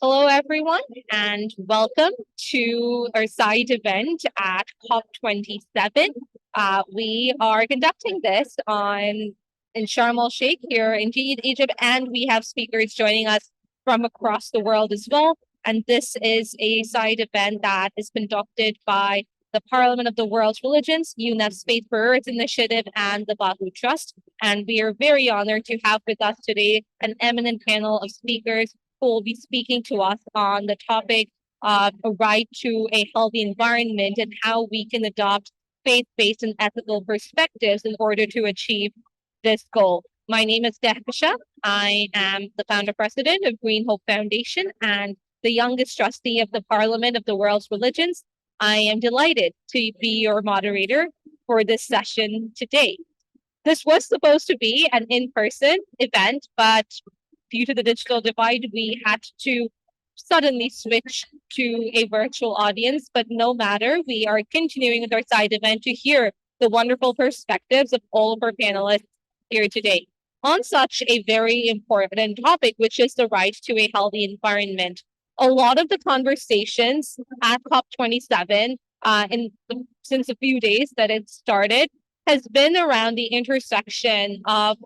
Hello, everyone, and welcome to our side event at COP27. We are conducting this in Sharm el Sheikh here in Egypt, and we have speakers joining us from across the world as well. And this is a side event that is conducted by the Parliament of the World's Religions, UNEP Space for Earth Initiative, and the Bahu Trust. And we are very honored to have with us today an eminent panel of speakers who will be speaking to us on the topic of a right to a healthy environment and how we can adopt faith-based and ethical perspectives in order to achieve this goal. My name is Kehkashan. I am the founder president of Green Hope Foundation and the youngest trustee of the Parliament of the World's Religions. I am delighted to be your moderator for this session today. This was supposed to be an in-person event, but due to the digital divide, we had to suddenly switch to a virtual audience. But no matter, we are continuing with our side event to hear the wonderful perspectives of all of our panelists here today on such a very important topic, which is the right to a healthy environment. A lot of the conversations at COP27 since a few days that it started has been around the intersection of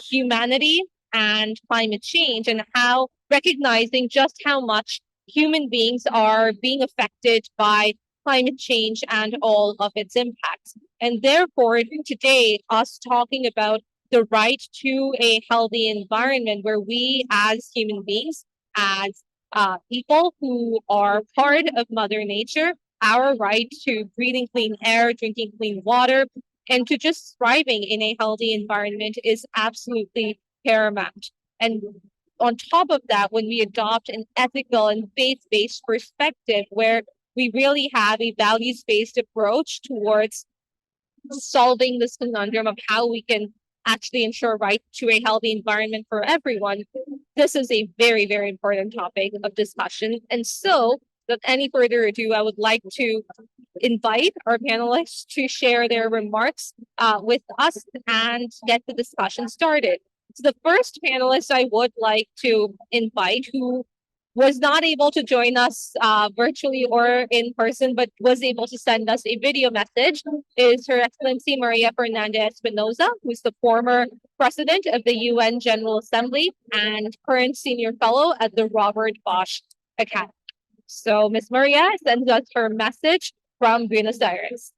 humanity and climate change and how recognizing just how much human beings are being affected by climate change and all of its impacts. And therefore, today, us talking about the right to a healthy environment where we as human beings, as people who are part of Mother Nature, our right to breathing clean air, drinking clean water, and to just thriving in a healthy environment is absolutely paramount. And on top of that, when we adopt an ethical and faith-based perspective where we really have a values-based approach towards solving this conundrum of how we can actually ensure right to a healthy environment for everyone, this is a very, very important topic of discussion. And so, without any further ado, I would like to invite our panelists to share their remarks with us and get the discussion started. So the first panelist I would like to invite, who was not able to join us virtually or in person, but was able to send us a video message, is Her Excellency Maria Fernanda Espinosa, who's the former president of the UN General Assembly and current senior fellow at the Robert Bosch Academy. So Ms. Maria sends us her message from Buenos Aires.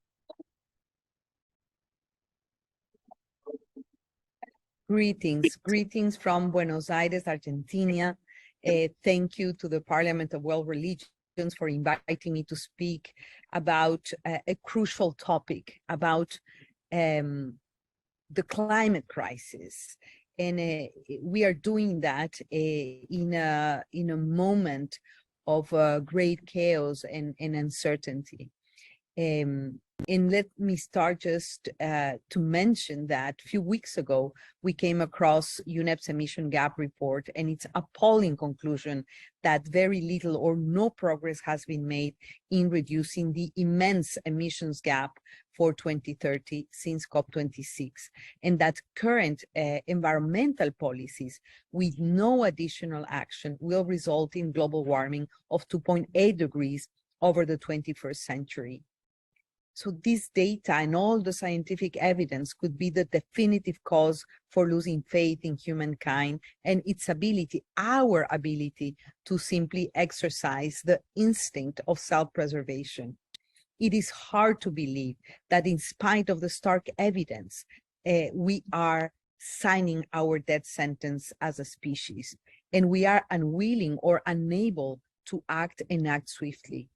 Greetings from Buenos Aires, Argentina. Thank you to the Parliament of World Religions for inviting me to speak about a crucial topic, about the climate crisis. And we are doing that in a moment of great chaos and uncertainty. And let me start just to mention that a few weeks ago, we came across UNEP's emission gap report and its appalling conclusion that very little or no progress has been made in reducing the immense emissions gap for 2030 since COP26, and that current environmental policies with no additional action will result in global warming of 2.8 degrees over the 21st century. So this data and all the scientific evidence could be the definitive cause for losing faith in humankind and its ability, our ability, to simply exercise the instinct of self-preservation. It is hard to believe that in spite of the stark evidence, we are signing our death sentence as a species, and we are unwilling or unable to act and act swiftly.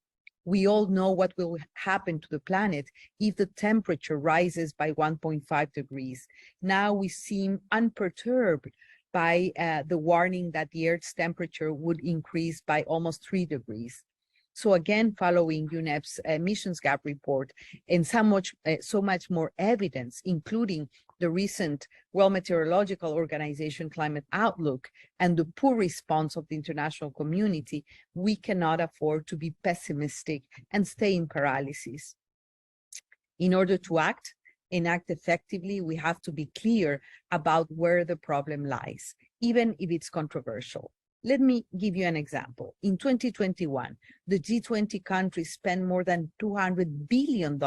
We all know what will happen to the planet if the temperature rises by 1.5 degrees. Now we seem unperturbed by the warning that the Earth's temperature would increase by almost 3 degrees. So again, following UNEP's emissions gap report and so much more evidence, including the recent World Meteorological Organization climate outlook and the poor response of the international community, we cannot afford to be pessimistic and stay in paralysis. In order to act and act effectively, we have to be clear about where the problem lies, even if it's controversial. Let me give you an example. In 2021, the G20 countries spent more than $200 billion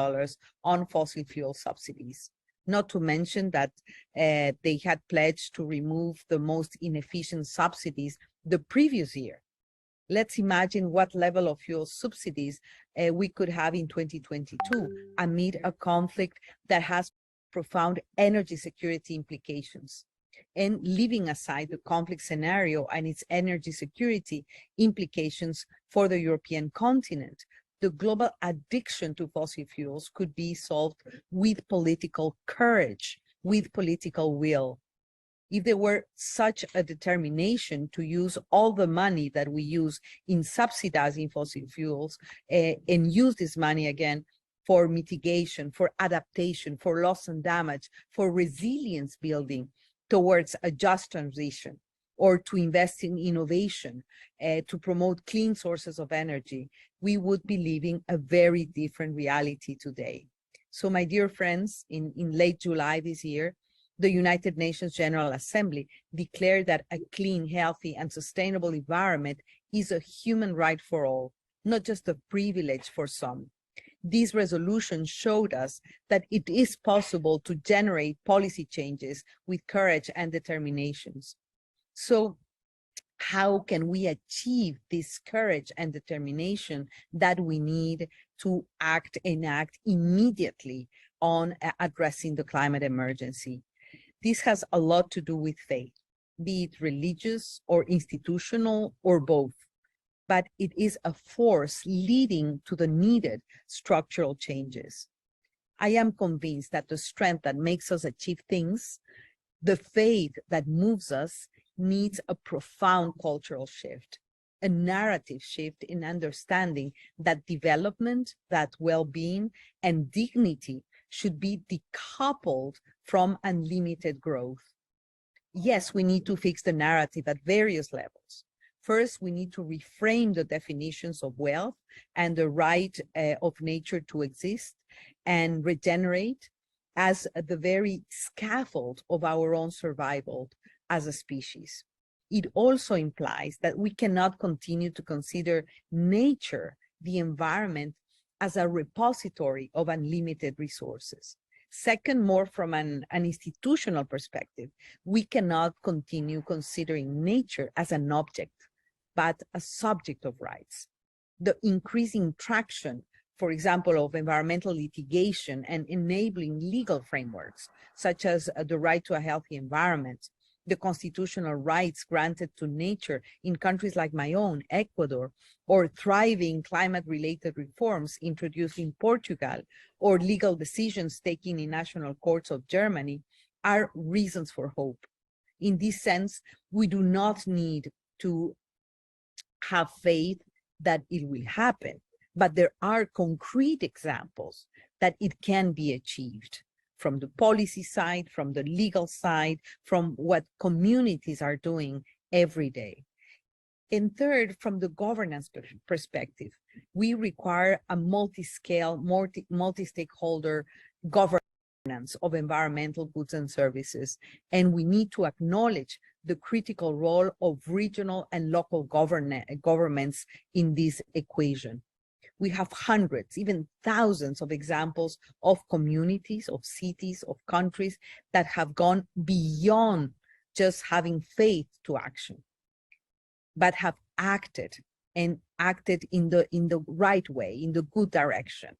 on fossil fuel subsidies. Not to mention that they had pledged to remove the most inefficient subsidies the previous year. Let's imagine what level of fuel subsidies we could have in 2022 amid a conflict that has profound energy security implications. And leaving aside the conflict scenario and its energy security implications for the European continent, the global addiction to fossil fuels could be solved with political courage, with political will. If there were such a determination to use all the money that we use in subsidizing fossil fuels and use this money again for mitigation, for adaptation, for loss and damage, for resilience building towards a just transition, or to invest in innovation, to promote clean sources of energy, we would be living a very different reality today. So my dear friends, in late July this year, the United Nations General Assembly declared that a clean, healthy, and sustainable environment is a human right for all, not just a privilege for some. This resolution showed us that it is possible to generate policy changes with courage and determinations. So how can we achieve this courage and determination that we need to act immediately on addressing the climate emergency? This has a lot to do with faith, be it religious or institutional or both, but it is a force leading to the needed structural changes. I am convinced that the strength that makes us achieve things, the faith that moves us, needs a profound cultural shift, a narrative shift in understanding that development, that well-being, and dignity should be decoupled from unlimited growth. Yes, we need to fix the narrative at various levels. First, we need to reframe the definitions of wealth and the right of nature to exist and regenerate as the very scaffold of our own survival as a species. It also implies that we cannot continue to consider nature, the environment, as a repository of unlimited resources. Second, more from an institutional perspective, we cannot continue considering nature as an object, but a subject of rights. The increasing traction, for example, of environmental litigation and enabling legal frameworks, such as the right to a healthy environment, the constitutional rights granted to nature in countries like my own, Ecuador, or thriving climate-related reforms introduced in Portugal, or legal decisions taken in national courts of Germany, are reasons for hope. In this sense, we do not need to have faith that it will happen, but there are concrete examples that it can be achieved from the policy side, from the legal side, from what communities are doing every day. And third, from the governance perspective, we require a multi-scale, multi-stakeholder governance of environmental goods and services. And we need to acknowledge the critical role of regional and local governments in this equation. We have hundreds, even thousands of examples of communities, of cities, of countries that have gone beyond just having faith to action, but have acted and acted in the right way, in the good direction.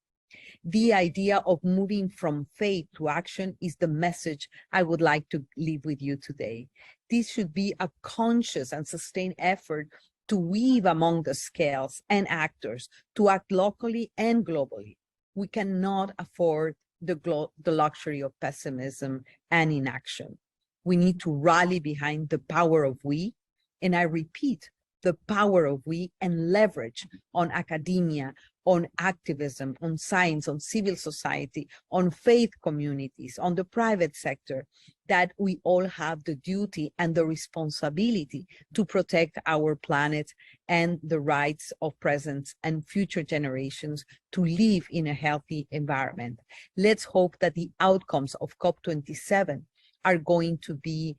The idea of moving from faith to action is the message I would like to leave with you today. This should be a conscious and sustained effort to weave among the scales and actors, to act locally and globally. We cannot afford the luxury of pessimism and inaction. We need to rally behind the power of we, and I repeat, the power of we, and leverage on academia, on activism, on science, on civil society, on faith communities, on the private sector, that we all have the duty and the responsibility to protect our planet and the rights of present and future generations to live in a healthy environment. Let's hope that the outcomes of COP27 are going to be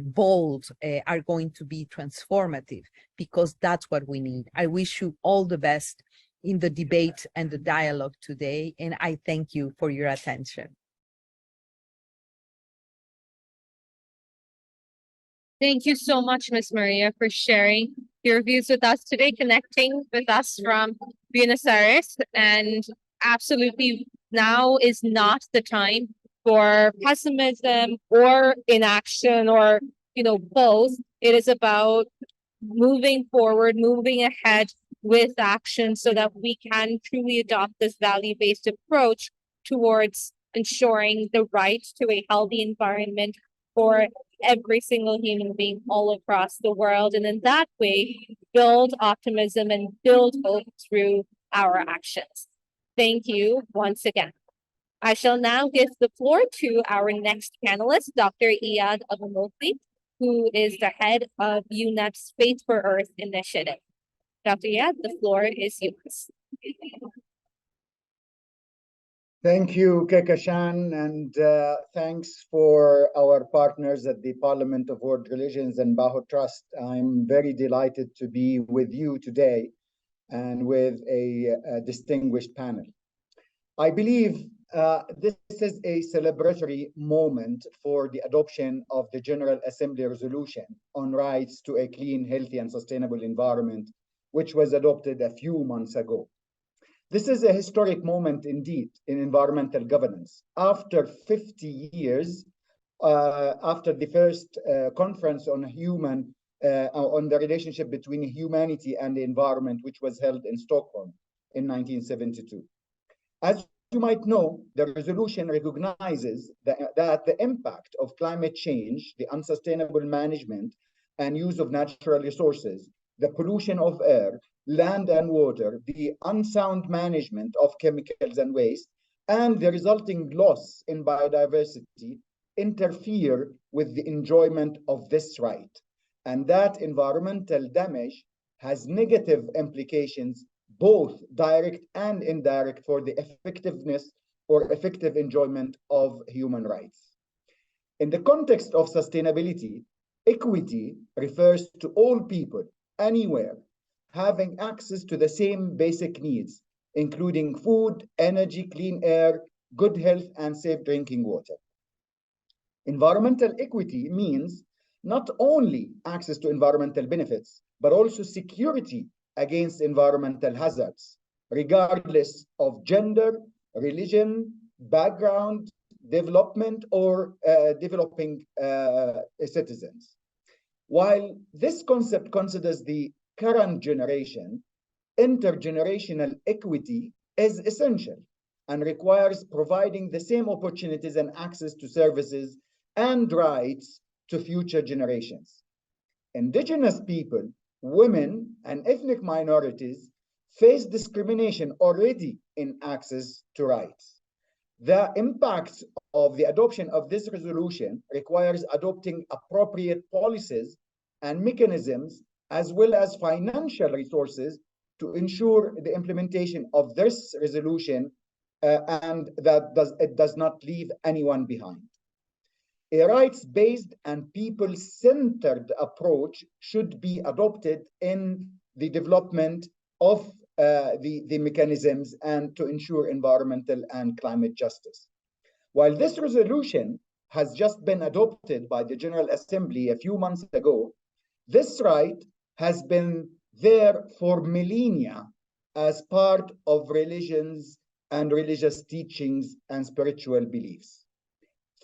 bold, are going to be transformative, because that's what we need. I wish you all the best in the debate and the dialogue today, and I thank you for your attention. Thank you so much, Ms. Maria, for sharing your views with us today, connecting with us from Buenos Aires. And absolutely, now is not the time for pessimism or inaction, or, both. It is about moving forward, moving ahead with action so that we can truly adopt this value-based approach towards ensuring the right to a healthy environment for every single human being all across the world. And in that way, build optimism and build hope through our actions. Thank you once again. I shall now give the floor to our next panelist, Dr. Iyad Abumoghli, who is the head of UNEP's Faith for Earth initiative. Dr. Iyad, the floor is yours. Thank you, Kehkashan, and thanks for our partners at the Parliament of World Religions and Bahu Trust. I'm very delighted to be with you today and with a distinguished panel. I believe this is a celebratory moment for the adoption of the General Assembly resolution on rights to a clean, healthy, and sustainable environment, which was adopted a few months ago. This is a historic moment indeed in environmental governance. After 50 years, after the first conference on on the relationship between humanity and the environment, which was held in Stockholm in 1972. As you might know, the resolution recognizes that the impact of climate change, the unsustainable management and use of natural resources, the pollution of air, land and water, the unsound management of chemicals and waste, and the resulting loss in biodiversity interfere with the enjoyment of this right. And that environmental damage has negative implications, both direct and indirect, for the effectiveness or effective enjoyment of human rights. In the context of sustainability, equity refers to all people, anywhere, having access to the same basic needs, including food, energy, clean air, good health, and safe drinking water. Environmental equity means not only access to environmental benefits, but also security against environmental hazards, regardless of gender, religion, background, development, or developing citizens. While this concept considers the current generation, intergenerational equity is essential and requires providing the same opportunities and access to services and rights to future generations. Indigenous people, women, and ethnic minorities face discrimination already in access to rights. The impact of the adoption of this resolution requires adopting appropriate policies and mechanisms, as well as financial resources, to ensure the implementation of this resolution and that it does not leave anyone behind. A rights-based and people-centered approach should be adopted in the development of the mechanisms and to ensure environmental and climate justice. While this resolution has just been adopted by the General Assembly a few months ago, this right has been there for millennia as part of religions and religious teachings and spiritual beliefs.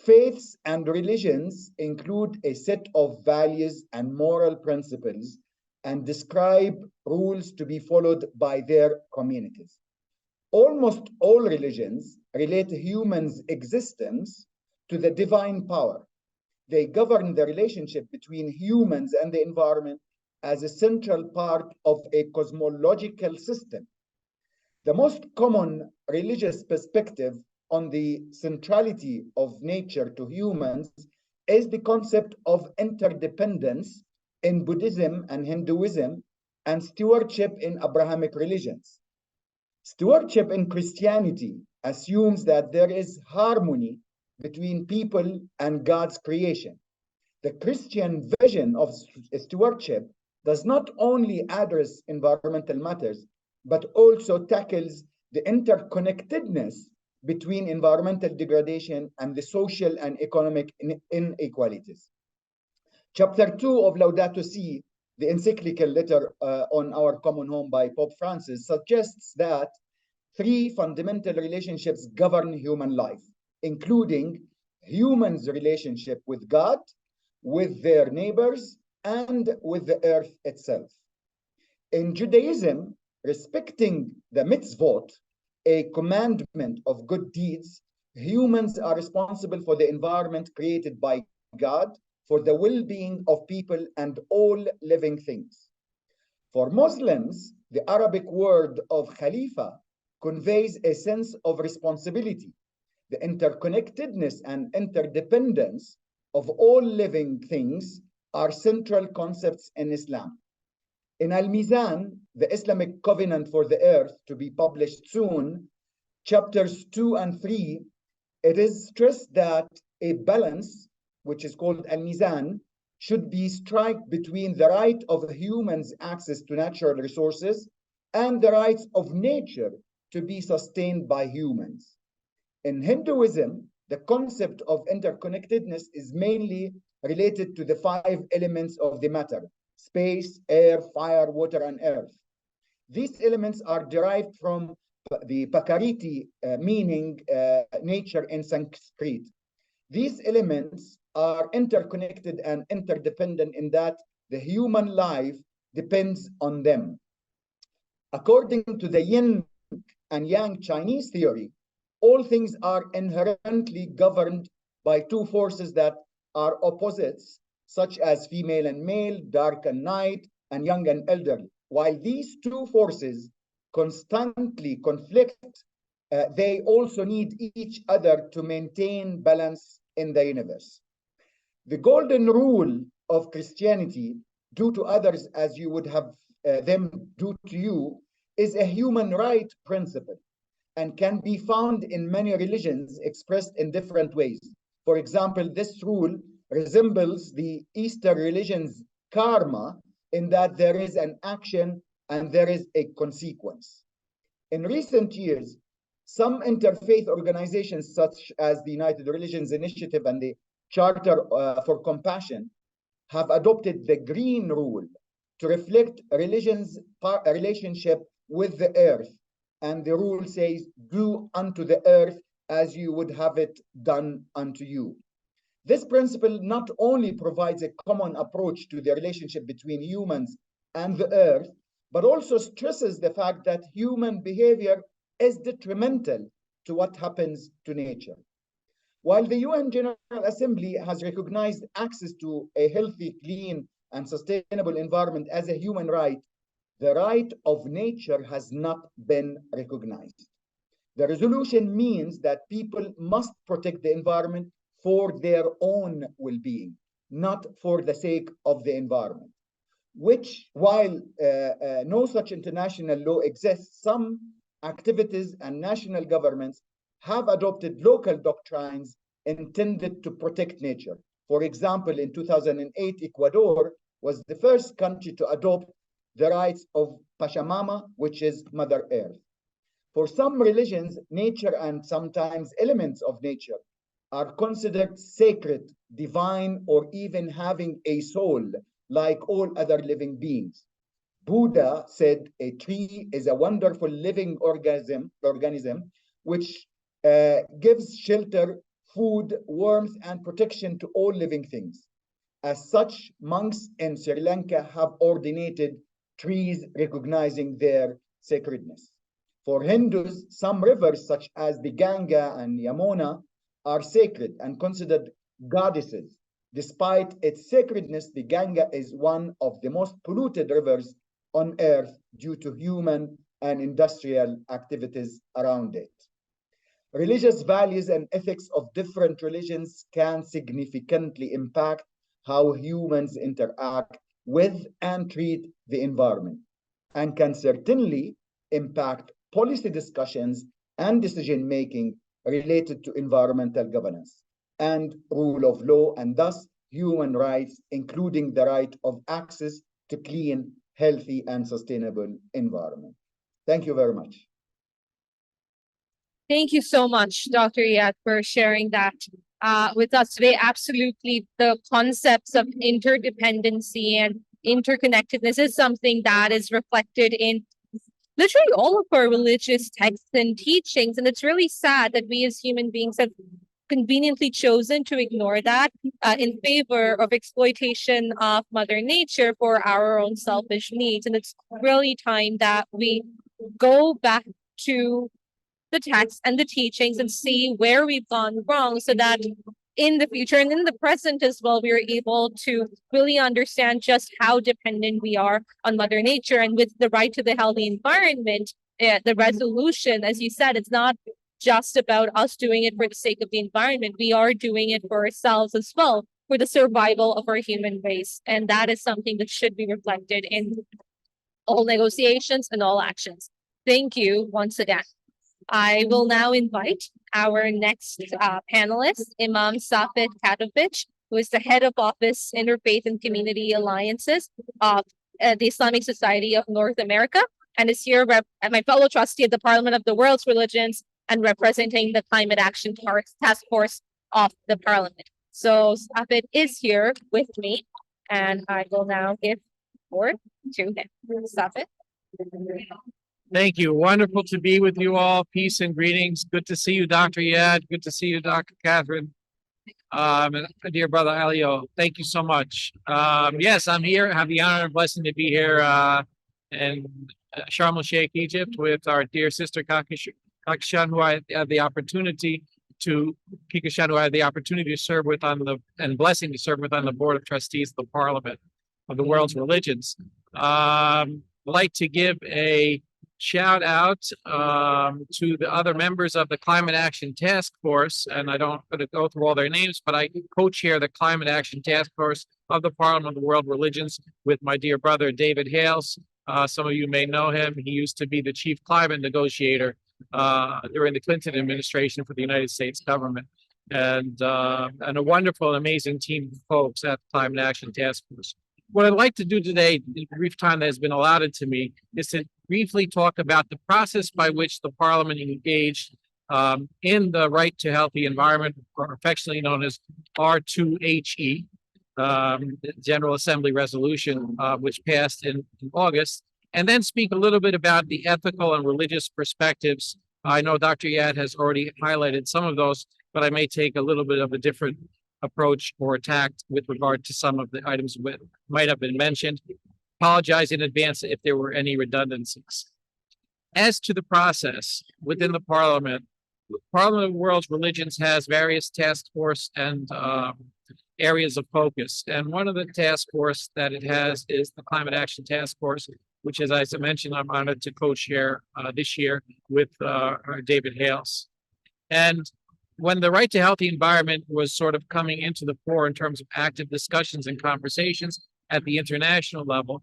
Faiths and religions include a set of values and moral principles and describe rules to be followed by their communities. Almost all religions relate humans' existence to the divine power. They govern the relationship between humans and the environment as a central part of a cosmological system. The most common religious perspective on the centrality of nature to humans is the concept of interdependence in Buddhism and Hinduism, and stewardship in Abrahamic religions. Stewardship in Christianity assumes that there is harmony between people and God's creation. The Christian vision of stewardship does not only address environmental matters, but also tackles the interconnectedness between environmental degradation and the social and economic inequalities. Chapter 2 of Laudato Si, the encyclical letter on our common home by Pope Francis, suggests that three fundamental relationships govern human life, including humans' relationship with God, with their neighbors, and with the earth itself. In Judaism, respecting the mitzvot, a commandment of good deeds, humans are responsible for the environment created by God, for the well-being of people and all living things. For Muslims, the Arabic word of Khalifa conveys a sense of responsibility, the interconnectedness and interdependence of all living things are central concepts in Islam. In Al-Mizan, the Islamic Covenant for the Earth, to be published soon, chapters 2 and 3, it is stressed that a balance, which is called Al-Mizan, should be struck between the right of humans' access to natural resources and the rights of nature to be sustained by humans. In Hinduism, the concept of interconnectedness is mainly related to the 5 elements of the matter: space, air, fire, water, and earth. These elements are derived from the Prakriti, meaning nature in Sanskrit. These elements are interconnected and interdependent in that the human life depends on them. According to the yin and yang Chinese theory, all things are inherently governed by two forces that are opposites, such as female and male, dark and night, and young and elderly. While these two forces constantly conflict, they also need each other to maintain balance in the universe. The golden rule of Christianity, do to others as you would have them do to you, is a human right principle and can be found in many religions expressed in different ways. For example, this rule resembles the Eastern religion's karma in that there is an action and there is a consequence. In recent years, some interfaith organizations such as the United Religions Initiative and the Charter for Compassion have adopted the green rule to reflect religion's relationship with the earth. And the rule says, do unto the earth as you would have it done unto you. This principle not only provides a common approach to the relationship between humans and the earth, but also stresses the fact that human behavior is detrimental to what happens to nature. While the UN General Assembly has recognized access to a healthy, clean, and sustainable environment as a human right, the right of nature has not been recognized. The resolution means that people must protect the environment for their own well-being, not for the sake of the environment. Which, while no such international law exists, some activities and national governments have adopted local doctrines intended to protect nature. For example, in 2008, Ecuador was the first country to adopt the rights of Pachamama, which is Mother Earth. For some religions, nature and sometimes elements of nature are considered sacred, divine, or even having a soul like all other living beings. Buddha said a tree is a wonderful living organism which gives shelter, food, warmth, and protection to all living things. As such, monks in Sri Lanka have ordinated trees recognizing their sacredness. For Hindus, some rivers such as the Ganga and Yamuna are sacred and considered goddesses. Despite its sacredness, the Ganga is one of the most polluted rivers on earth due to human and industrial activities around it. Religious values and ethics of different religions can significantly impact how humans interact with and treat the environment, and can certainly impact policy discussions and decision-making related to environmental governance and rule of law, and thus human rights, including the right of access to clean, healthy, and sustainable environment. Thank you very much. Thank you so much, Dr. Iyad, for sharing that with us today. Absolutely, the concepts of interdependency and interconnectedness is something that is reflected in literally all of our religious texts and teachings. And it's really sad that we as human beings have conveniently chosen to ignore that in favor of exploitation of Mother Nature for our own selfish needs. And it's really time that we go back to the text and the teachings and see where we've gone wrong so that in the future and in the present as well, we are able to really understand just how dependent we are on Mother Nature. And with the right to the healthy environment, the resolution, as you said, it's not just about us doing it for the sake of the environment. We are doing it for ourselves as well, for the survival of our human race. And that is something that should be reflected in all negotiations and all actions. Thank you once again. I will now invite our next panelist, Imam Saffet Catovic, who is the head of office Interfaith and Community Alliances of the Islamic Society of North America, and is here my fellow trustee of the Parliament of the World's Religions and representing the Climate Action Task Force of the Parliament. So Saffet is here with me, and I will now give the word to him. Saffet. Thank you. Wonderful to be with you all. Peace and greetings. Good to see you, Dr. Iyad. Good to see you, Dr. Catherine. And my dear brother Alieu, thank you so much. Yes, I'm here. I have the honor and blessing to be here in Sharm el-Sheikh, Egypt, with our dear sister Kehkashan, who I had the opportunity to serve with and blessing to serve with on the Board of Trustees of the Parliament of the World's Religions. I'd like to give a shout out to the other members of the Climate Action Task Force, and I don't going to go through all their names, but I co-chair the Climate Action Task Force of the Parliament of the World Religions with my dear brother David Hales. Some of you may know him. He used to be the chief climate negotiator during the Clinton administration for the United States government, and a wonderful, amazing team of folks at the Climate Action Task Force. What I'd like to do today, in the brief time that has been allotted to me, is to briefly talk about the process by which the Parliament engaged in the right to healthy environment, or affectionately known as R2HE, the General Assembly resolution, which passed in August, and then speak a little bit about the ethical and religious perspectives. I know Dr. Iyad has already highlighted some of those, but I may take a little bit of a different approach or tact with regard to some of the items that might have been mentioned. Apologize in advance if there were any redundancies. As to the process within the Parliament of World's Religions has various task force and areas of focus. And one of the task force that it has is the Climate Action Task Force, which, as I mentioned, I'm honored to co-chair this year with David Hales. And when the right to healthy environment was sort of coming into the fore in terms of active discussions and conversations at the international level,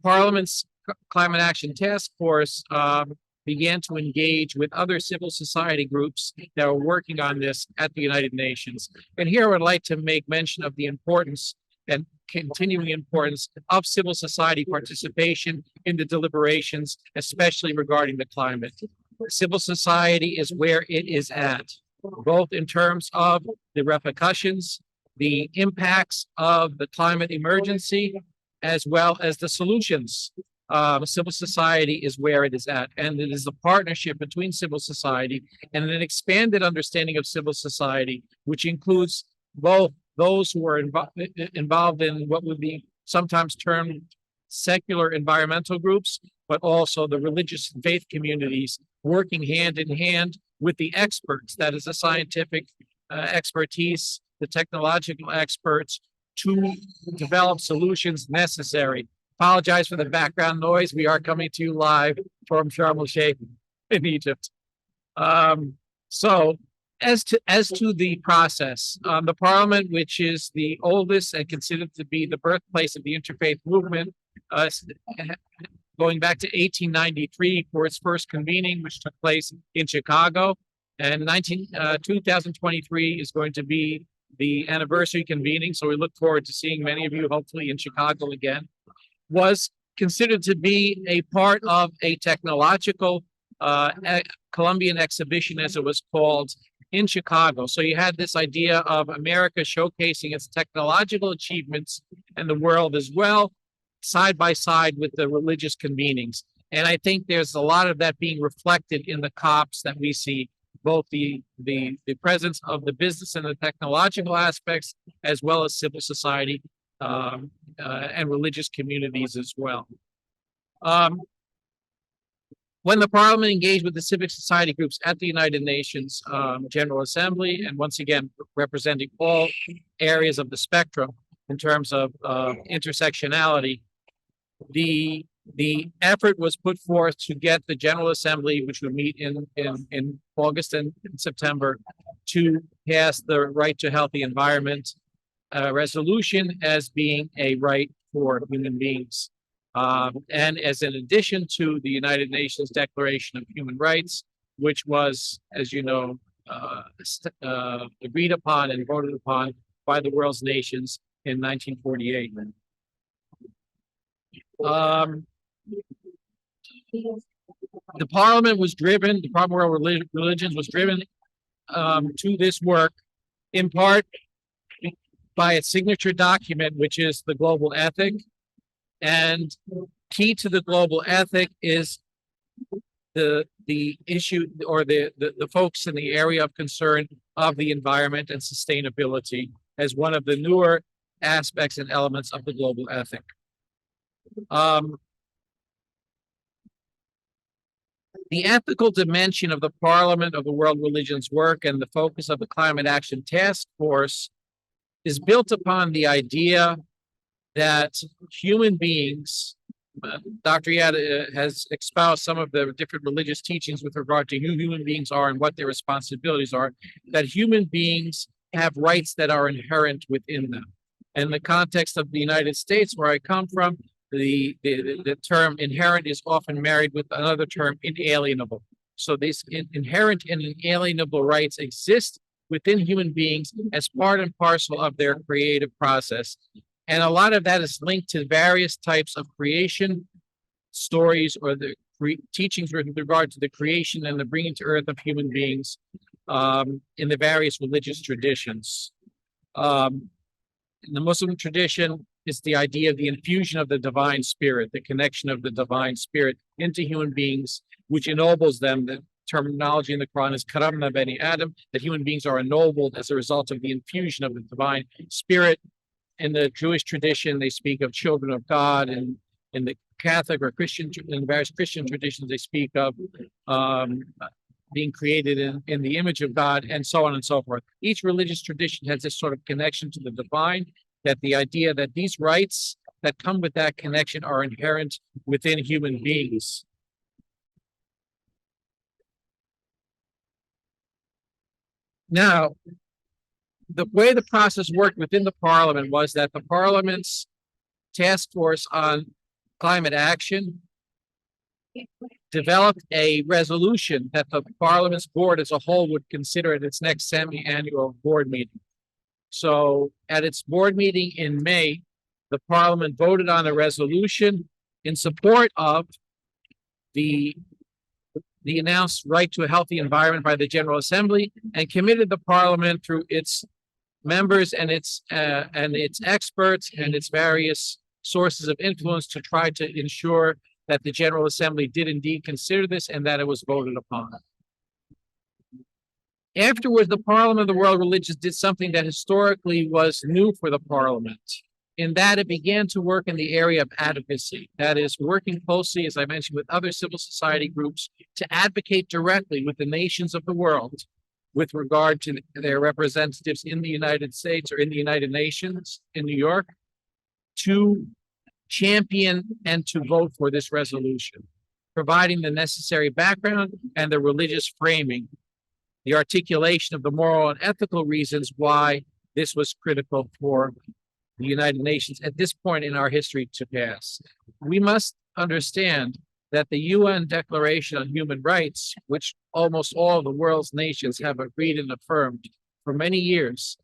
Parliament's Climate Action Task Force began to engage with other civil society groups that were working on this at the United Nations. And here I would like to make mention of the importance and continuing importance of civil society participation in the deliberations, especially regarding the climate. Civil society is where it is at, both in terms of the repercussions, the impacts of the climate emergency, as well as the solutions. Civil society is where it is at, and it is a partnership between civil society and an expanded understanding of civil society, which includes both those who are involved in what would be sometimes termed secular environmental groups, but also the religious and faith communities working hand in hand with the experts, that is the scientific expertise, the technological experts, to develop solutions necessary. Apologize for the background noise. We are coming to you live from Sharm el-Sheikh in Egypt. So as to the process, the Parliament, which is the oldest and considered to be the birthplace of the interfaith movement, going back to 1893 for its first convening, which took place in Chicago. And 2023 is going to be the anniversary convening, so we look forward to seeing many of you hopefully in Chicago again, was considered to be a part of a technological Columbian exhibition, as it was called, in Chicago. So you had this idea of America showcasing its technological achievements in the world as well, side by side with the religious convenings. And I think there's a lot of that being reflected in the COPs that we see, both the presence of the business and the technological aspects, as well as civil society and religious communities as well. When the Parliament engaged with the civic society groups at the United Nations General Assembly, and once again representing all areas of the spectrum in terms of intersectionality, the effort was put forth to get the General Assembly, which would meet in August and September, to pass the right to healthy environment resolution as being a right for human beings. And as an addition to the United Nations Declaration of Human Rights, which was, as you know, agreed upon and voted upon by the world's nations in 1948. The Parliament was driven, the Parliament of World Religions was driven to this work in part by its signature document, which is the Global Ethic. And key to the global ethic is the issue, or the folks in the area of concern of the environment and sustainability as one of the newer aspects and elements of the global ethic. The ethical dimension of the Parliament of the World Religions work and the focus of the Climate Action Task Force is built upon the idea that human beings, Dr. Iyad has espoused some of the different religious teachings with regard to who human beings are and what their responsibilities are, that human beings have rights that are inherent within them. In the context of the United States, where I come from, the term inherent is often married with another term, inalienable. So these inherent and inalienable rights exist within human beings as part and parcel of their creative process. And a lot of that is linked to various types of creation stories, or the teachings with regard to the creation and the bringing to earth of human beings in the various religious traditions. In the Muslim tradition, it's the idea of the infusion of the divine spirit, the connection of the divine spirit into human beings, which ennobles them. The terminology in the Quran is karamna bani Adam, that human beings are ennobled as a result of the infusion of the divine spirit. In the Jewish tradition, they speak of children of God, and in the Catholic or Christian, in various Christian traditions, they speak of being created in the image of God, and so on and so forth. Each religious tradition has this sort of connection to the divine, that the idea that these rights that come with that connection are inherent within human beings. Now, the way the process worked within the Parliament was that the Parliament's task force on climate action developed a resolution that the Parliament's board as a whole would consider at its next semi-annual board meeting. So at its board meeting in May, the Parliament voted on a resolution in support of the announced right to a healthy environment by the General Assembly, and committed the Parliament through its members and its experts and its various sources of influence to try to ensure that the General Assembly did indeed consider this and that it was voted upon. Afterwards, the Parliament of the World Religions did something that historically was new for the Parliament, in that it began to work in the area of advocacy. That is, working closely, as I mentioned, with other civil society groups to advocate directly with the nations of the world with regard to their representatives in the United States or in the United Nations in New York, to champion and to vote for this resolution, providing the necessary background and the religious framing, the articulation of the moral and ethical reasons why this was critical for the United Nations at this point in our history to pass. We must understand that the UN Declaration on Human Rights, which almost all of the world's nations have agreed and affirmed for many years,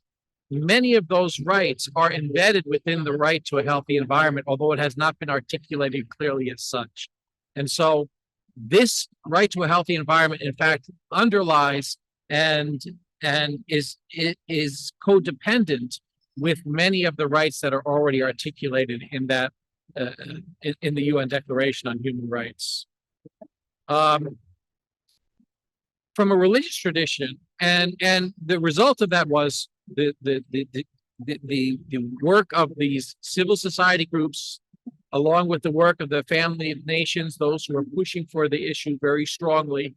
many of those rights are embedded within the right to a healthy environment, although it has not been articulated clearly as such. And so this right to a healthy environment, in fact, underlies and is codependent with many of the rights that are already articulated in that in the UN Declaration on Human Rights. From a religious tradition, and the result of that was the work of these civil society groups, along with the work of the Family of Nations, those who are pushing for the issue very strongly.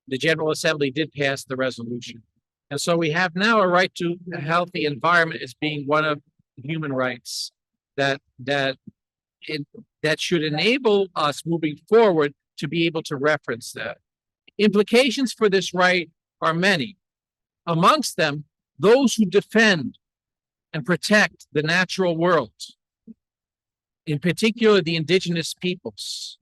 The General Assembly did pass the resolution. And so we have now a right to a healthy environment as being one of human rights that should enable us moving forward to be able to reference that. Implications for this right are many. Amongst them, those who defend and protect the natural world, in particular the indigenous peoples,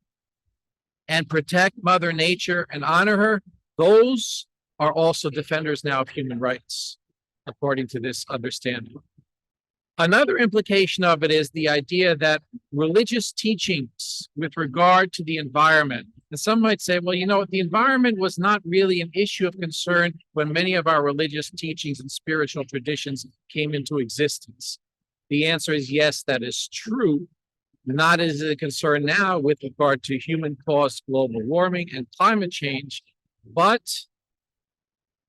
and protect Mother Nature and honor her, those are also defenders now of human rights, according to this understanding. Another implication of it is the idea that religious teachings with regard to the environment, and some might say, well, you know, the environment was not really an issue of concern when many of our religious teachings and spiritual traditions came into existence. The answer is yes, that is true. Not as a concern now with regard to human-caused global warming and climate change, but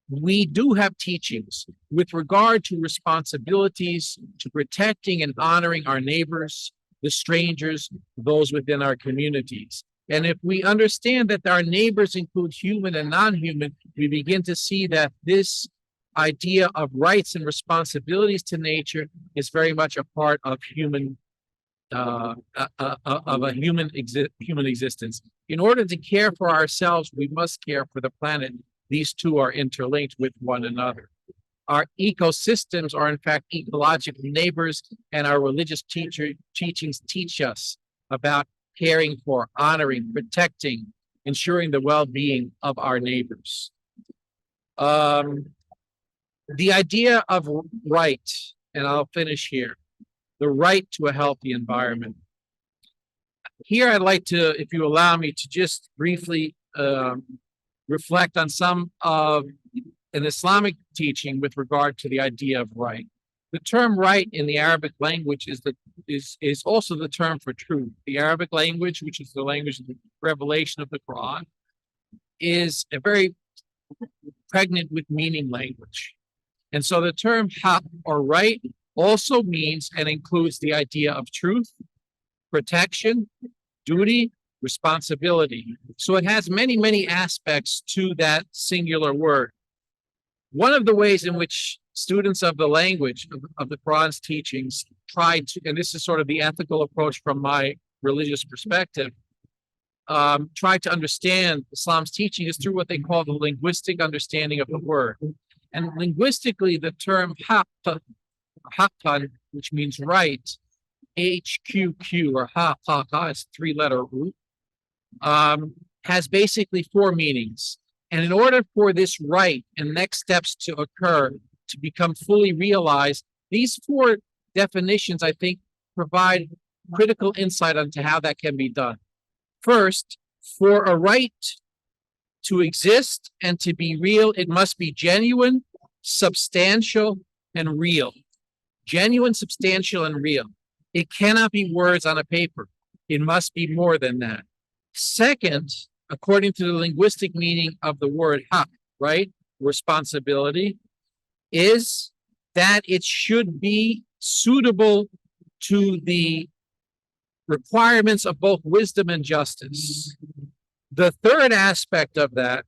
we do have teachings with regard to responsibilities to protecting and honoring our neighbors, the strangers, those within our communities. And if we understand that our neighbors include human and non-human, we begin to see that this idea of rights and responsibilities to nature is very much a part of human human existence. In order to care for ourselves, we must care for the planet. These two are interlinked with one another. Our ecosystems are in fact ecological neighbors, and our religious teachings teach us about caring for, honoring, protecting, ensuring the well-being of our neighbors. The idea of right, and I'll finish here, the right to a healthy environment. Here I'd like to, if you allow me, to just briefly reflect on some of an Islamic teaching with regard to the idea of right. The term right in the Arabic language is also the term for truth. The Arabic language, which is the language of the revelation of the Quran, is a very pregnant with meaning language. And so the term haq, or right, also means and includes the idea of truth, protection, duty, responsibility. So it has many, many aspects to that singular word. One of the ways in which students of the language of the Quran's teachings try to, and this is sort of the ethical approach from my religious perspective, try to understand Islam's teaching is through what they call the linguistic understanding of the word. And linguistically, the term haqqan, which means right, HQQ or ha, it's a three-letter root, has basically four meanings. And in order for this right and next steps to occur, to become fully realized, these four definitions, I think, provide critical insight into how that can be done. First, for a right to exist and to be real, it must be genuine, substantial, and real. Genuine, substantial, and real. It cannot be words on a paper. It must be more than that. Second, according to the linguistic meaning of the word haq, right, responsibility, is that it should be suitable to the requirements of both wisdom and justice. The third aspect of that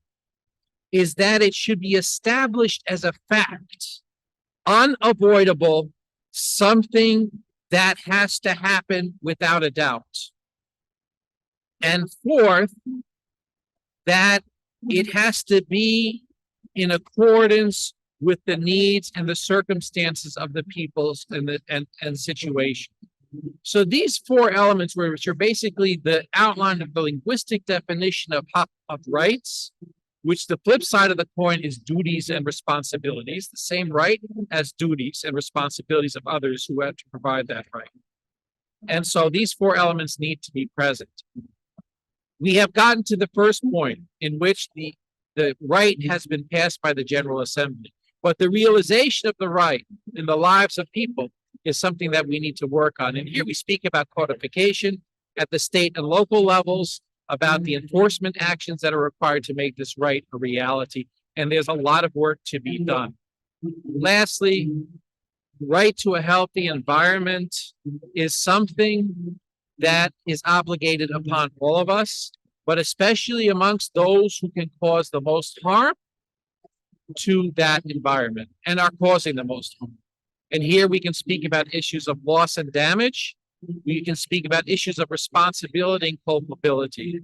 is that it should be established as a fact, unavoidable, something that has to happen without a doubt. And fourth, that it has to be in accordance with the needs and the circumstances of the peoples and situation. So these four elements, which are basically the outline of the linguistic definition of rights, which the flip side of the coin is duties and responsibilities, the same right as duties and responsibilities of others who have to provide that right. And so these four elements need to be present. We have gotten to the first point in which the right has been passed by the General Assembly, but the realization of the right in the lives of people is something that we need to work on. And here we speak about codification at the state and local levels, about the enforcement actions that are required to make this right a reality. And there's a lot of work to be done. Lastly, right to a healthy environment is something that is obligated upon all of us, but especially amongst those who can cause the most harm to that environment and are causing the most harm. And here we can speak about issues of loss and damage. We can speak about issues of responsibility and culpability.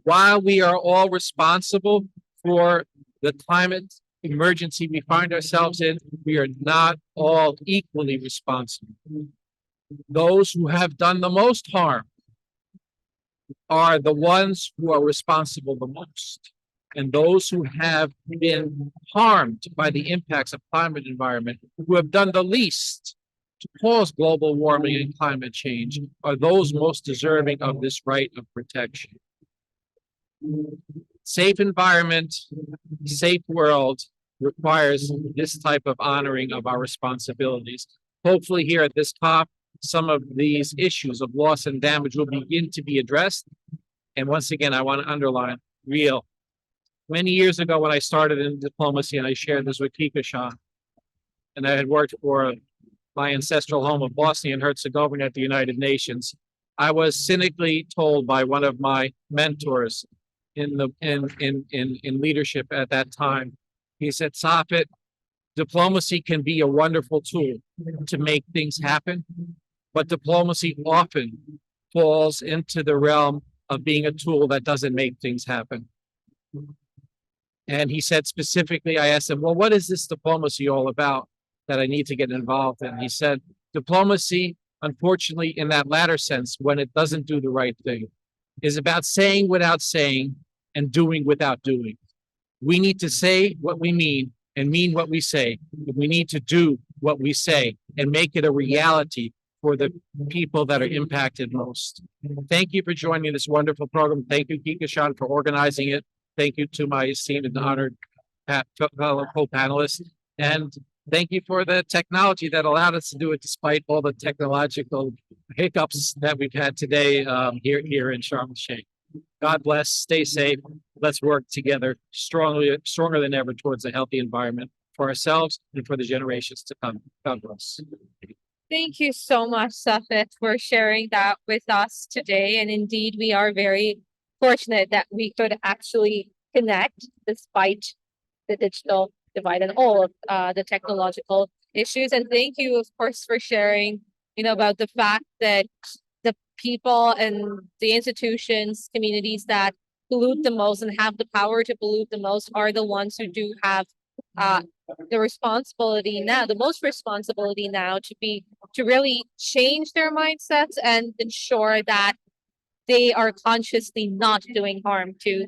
While we are all responsible for the climate emergency we find ourselves in, we are not all equally responsible. Those who have done the most harm are the ones who are responsible the most. And those who have been harmed by the impacts of climate environment, who have done the least to cause global warming and climate change, are those most deserving of this right of protection. Safe environment, safe world requires this type of honoring of our responsibilities. Hopefully here at this COP, some of these issues of loss and damage will begin to be addressed. And once again, I want to underline real. Many years ago when I started in diplomacy, and I shared this with Kehkashan, and I had worked for my ancestral home of Bosnia and Herzegovina at the United Nations, I was cynically told by one of my mentors in leadership at that time. He said, Saffet, diplomacy can be a wonderful tool to make things happen, but diplomacy often falls into the realm of being a tool that doesn't make things happen. And he said specifically, I asked him, well, what is this diplomacy all about that I need to get involved in? He said, diplomacy, unfortunately, in that latter sense, when it doesn't do the right thing, is about saying without saying and doing without doing. We need to say what we mean and mean what we say. We need to do what we say and make it a reality for the people that are impacted most. Thank you for joining this wonderful program. Thank you, Kehkashan, for organizing it. Thank you to my esteemed and honored fellow co-panelists. And thank you for the technology that allowed us to do it despite all the technological hiccups that we've had today here in Sharm el-Sheikh. God bless, stay safe. Let's work together stronger than ever towards a healthy environment for ourselves and for the generations to come. God bless. Thank you so much, Saffet, for sharing that with us today. And indeed, we are very fortunate that we could actually connect despite the digital divide and all of the technological issues. And thank you, of course, for sharing, about the fact that the people and the institutions, communities that pollute the most and have the power to pollute the most are the ones who do have the responsibility now, the most responsibility now to really change their mindsets and ensure that they are consciously not doing harm to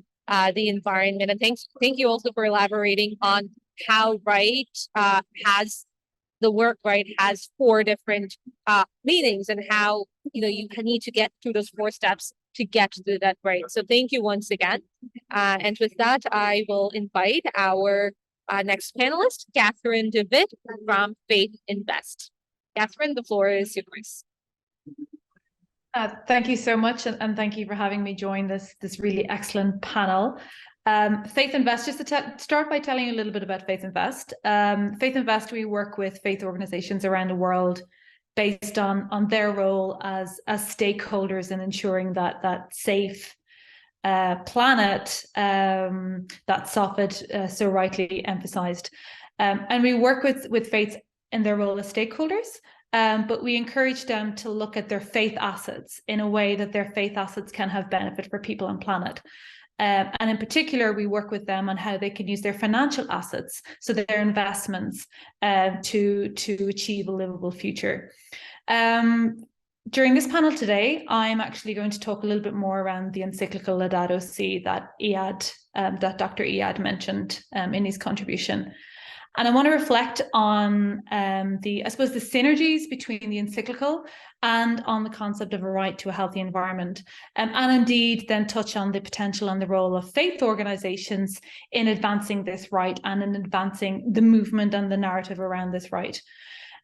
the environment. And thank you also for elaborating on how the work right has 4 different meanings and how you need to get through those 4 steps to get to that right. So thank you once again. And with that, I will invite our next panelist, Catherine David from Faith Invest. Catherine, the floor is yours. Thank you so much, and thank you for having me join this really excellent panel. Faith Invest, just to start by telling you a little bit about Faith Invest. Faith Invest, we work with faith organizations around the world based on their role as stakeholders in ensuring that safe planet that Saffet so rightly emphasized. And we work with faiths in their role as stakeholders, but we encourage them to look at their faith assets in a way that their faith assets can have benefit for people and planet. And in particular, we work with them on how they can use their financial assets, so their investments, to achieve a livable future. During this panel today, I'm actually going to talk a little bit more around the encyclical Laudato Si that Dr. Iyad mentioned in his contribution. And I want to reflect on the synergies between the encyclical and on the concept of a right to a healthy environment, and indeed then touch on the potential and the role of faith organizations in advancing this right and in advancing the movement and the narrative around this right.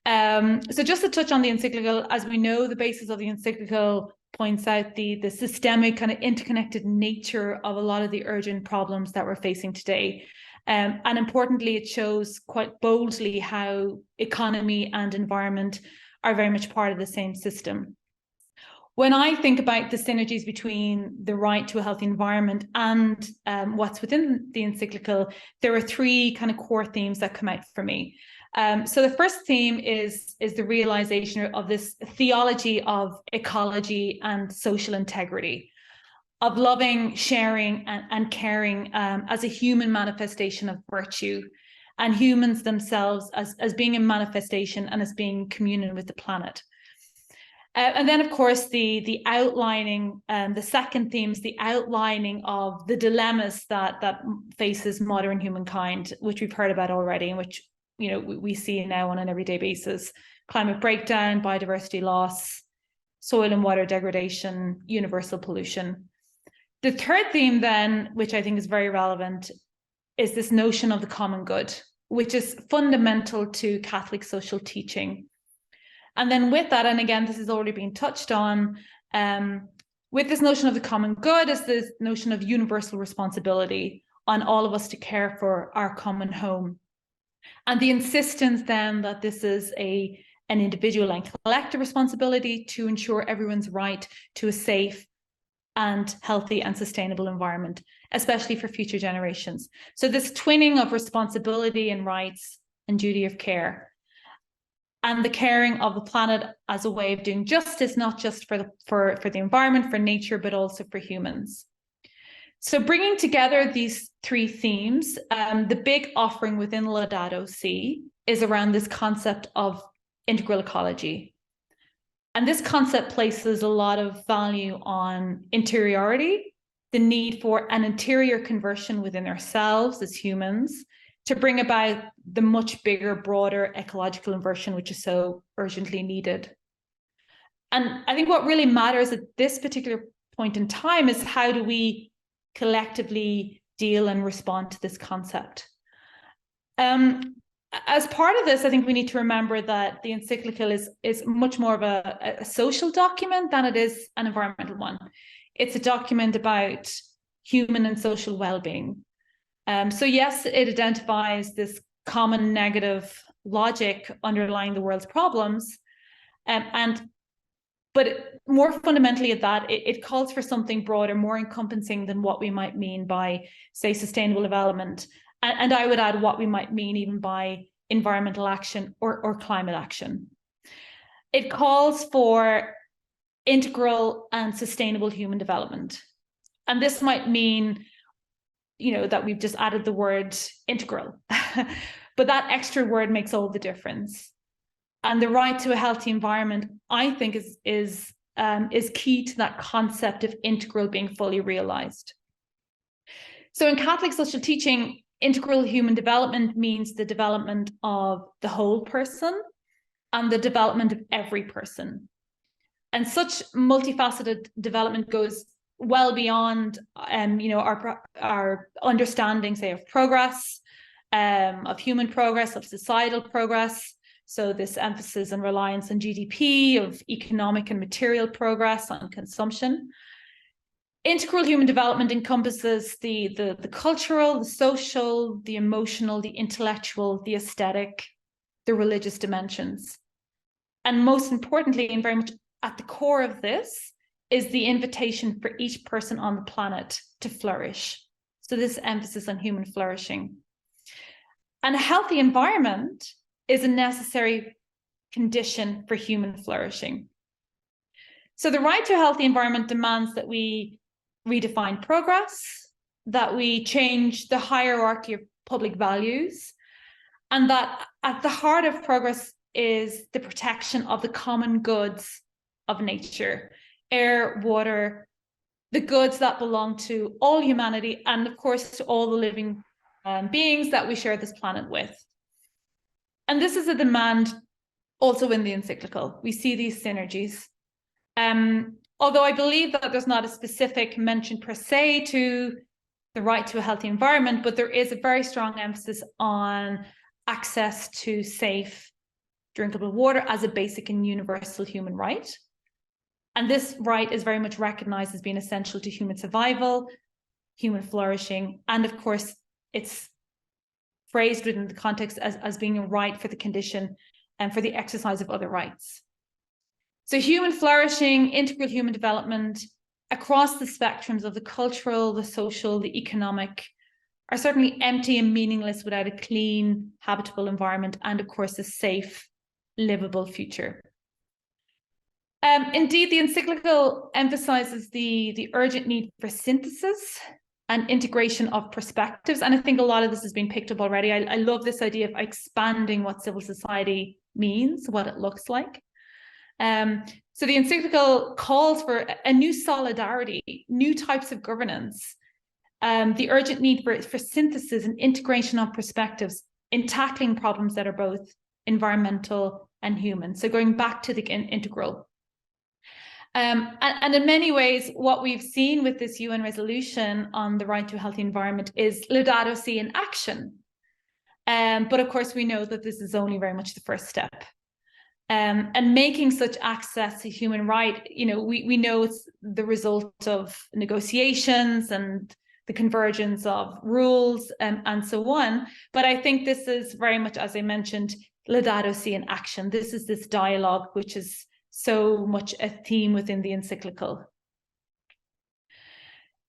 So just to touch on the encyclical, as we know, the basis of the encyclical points out the systemic kind of interconnected nature of a lot of the urgent problems that we're facing today. And importantly, it shows quite boldly how economy and environment are very much part of the same system. When I think about the synergies between the right to a healthy environment and what's within the encyclical, there are three kind of core themes that come out for me. So the first theme is the realization of this theology of ecology and social integrity, of loving, sharing, and caring as a human manifestation of virtue, and humans themselves as being a manifestation and as being communion with the planet. And then, of course, the outlining, the second theme is the outlining of the dilemmas that faces modern humankind, which we've heard about already, and which we see now on an everyday basis: climate breakdown, biodiversity loss, soil and water degradation, universal pollution. The third theme then, which I think is very relevant, is this notion of the common good, which is fundamental to Catholic social teaching. And then with that, and again, this has already been touched on, with this notion of the common good is this notion of universal responsibility on all of us to care for our common home. And the insistence then that this is an individual and collective responsibility to ensure everyone's right to a safe and healthy and sustainable environment, especially for future generations. So this twinning of responsibility and rights and duty of care, and the caring of the planet as a way of doing justice, not just for the environment, for nature, but also for humans. So bringing together these three themes, the big offering within Laudato Si is around this concept of integral ecology. And this concept places a lot of value on interiority, the need for an interior conversion within ourselves as humans to bring about the much bigger, broader ecological inversion, which is so urgently needed. And I think what really matters at this particular point in time is how do we collectively deal and respond to this concept. As part of this, I think we need to remember that the encyclical is much more of a social document than it is an environmental one. It's a document about human and social well-being. So yes, it identifies this common negative logic underlying the world's problems, but more fundamentally at that, it calls for something broader, more encompassing than what we might mean by, say, sustainable development. And I would add what we might mean even by environmental action or climate action. It calls for integral and sustainable human development. And this might mean, that we've just added the word integral, but that extra word makes all the difference. And the right to a healthy environment, I think, is key to that concept of integral being fully realized. So in Catholic social teaching, integral human development means the development of the whole person and the development of every person. And such multifaceted development goes well beyond, our understanding, say, of progress, of human progress, of societal progress. So this emphasis and reliance on GDP, of economic and material progress, on consumption. Integral human development encompasses the cultural, the social, the emotional, the intellectual, the aesthetic, the religious dimensions. And most importantly, and very much at the core of this, is the invitation for each person on the planet to flourish. So this emphasis on human flourishing. And a healthy environment is a necessary condition for human flourishing. So the right to a healthy environment demands that we redefine progress, that we change the hierarchy of public values, and that at the heart of progress is the protection of the common goods of nature, air, water, the goods that belong to all humanity, and of course to all the living beings that we share this planet with. And this is a demand also in the encyclical. We see these synergies. Although I believe that there's not a specific mention per se to the right to a healthy environment, but there is a very strong emphasis on access to safe, drinkable water as a basic and universal human right. And this right is very much recognized as being essential to human survival, human flourishing, and of course, it's phrased within the context as being a right for the condition and for the exercise of other rights. So human flourishing, integral human development across the spectrums of the cultural, the social, the economic are certainly empty and meaningless without a clean, habitable environment and of course a safe, livable future. Indeed, the encyclical emphasizes the urgent need for synthesis and integration of perspectives. And I think a lot of this has been picked up already. I love this idea of expanding what civil society means, what it looks like. So the encyclical calls for a new solidarity, new types of governance, the urgent need for synthesis and integration of perspectives in tackling problems that are both environmental and human. So going back to the integral. And in many ways, what we've seen with this UN resolution on the right to a healthy environment is Laudato Si in action. But of course, we know that this is only very much the first step. And making such access to human right, you know, we know it's the result of negotiations and the convergence of rules and so on. But I think this is very much, as I mentioned, Laudato Si in action. This is this dialogue, which is so much a theme within the encyclical.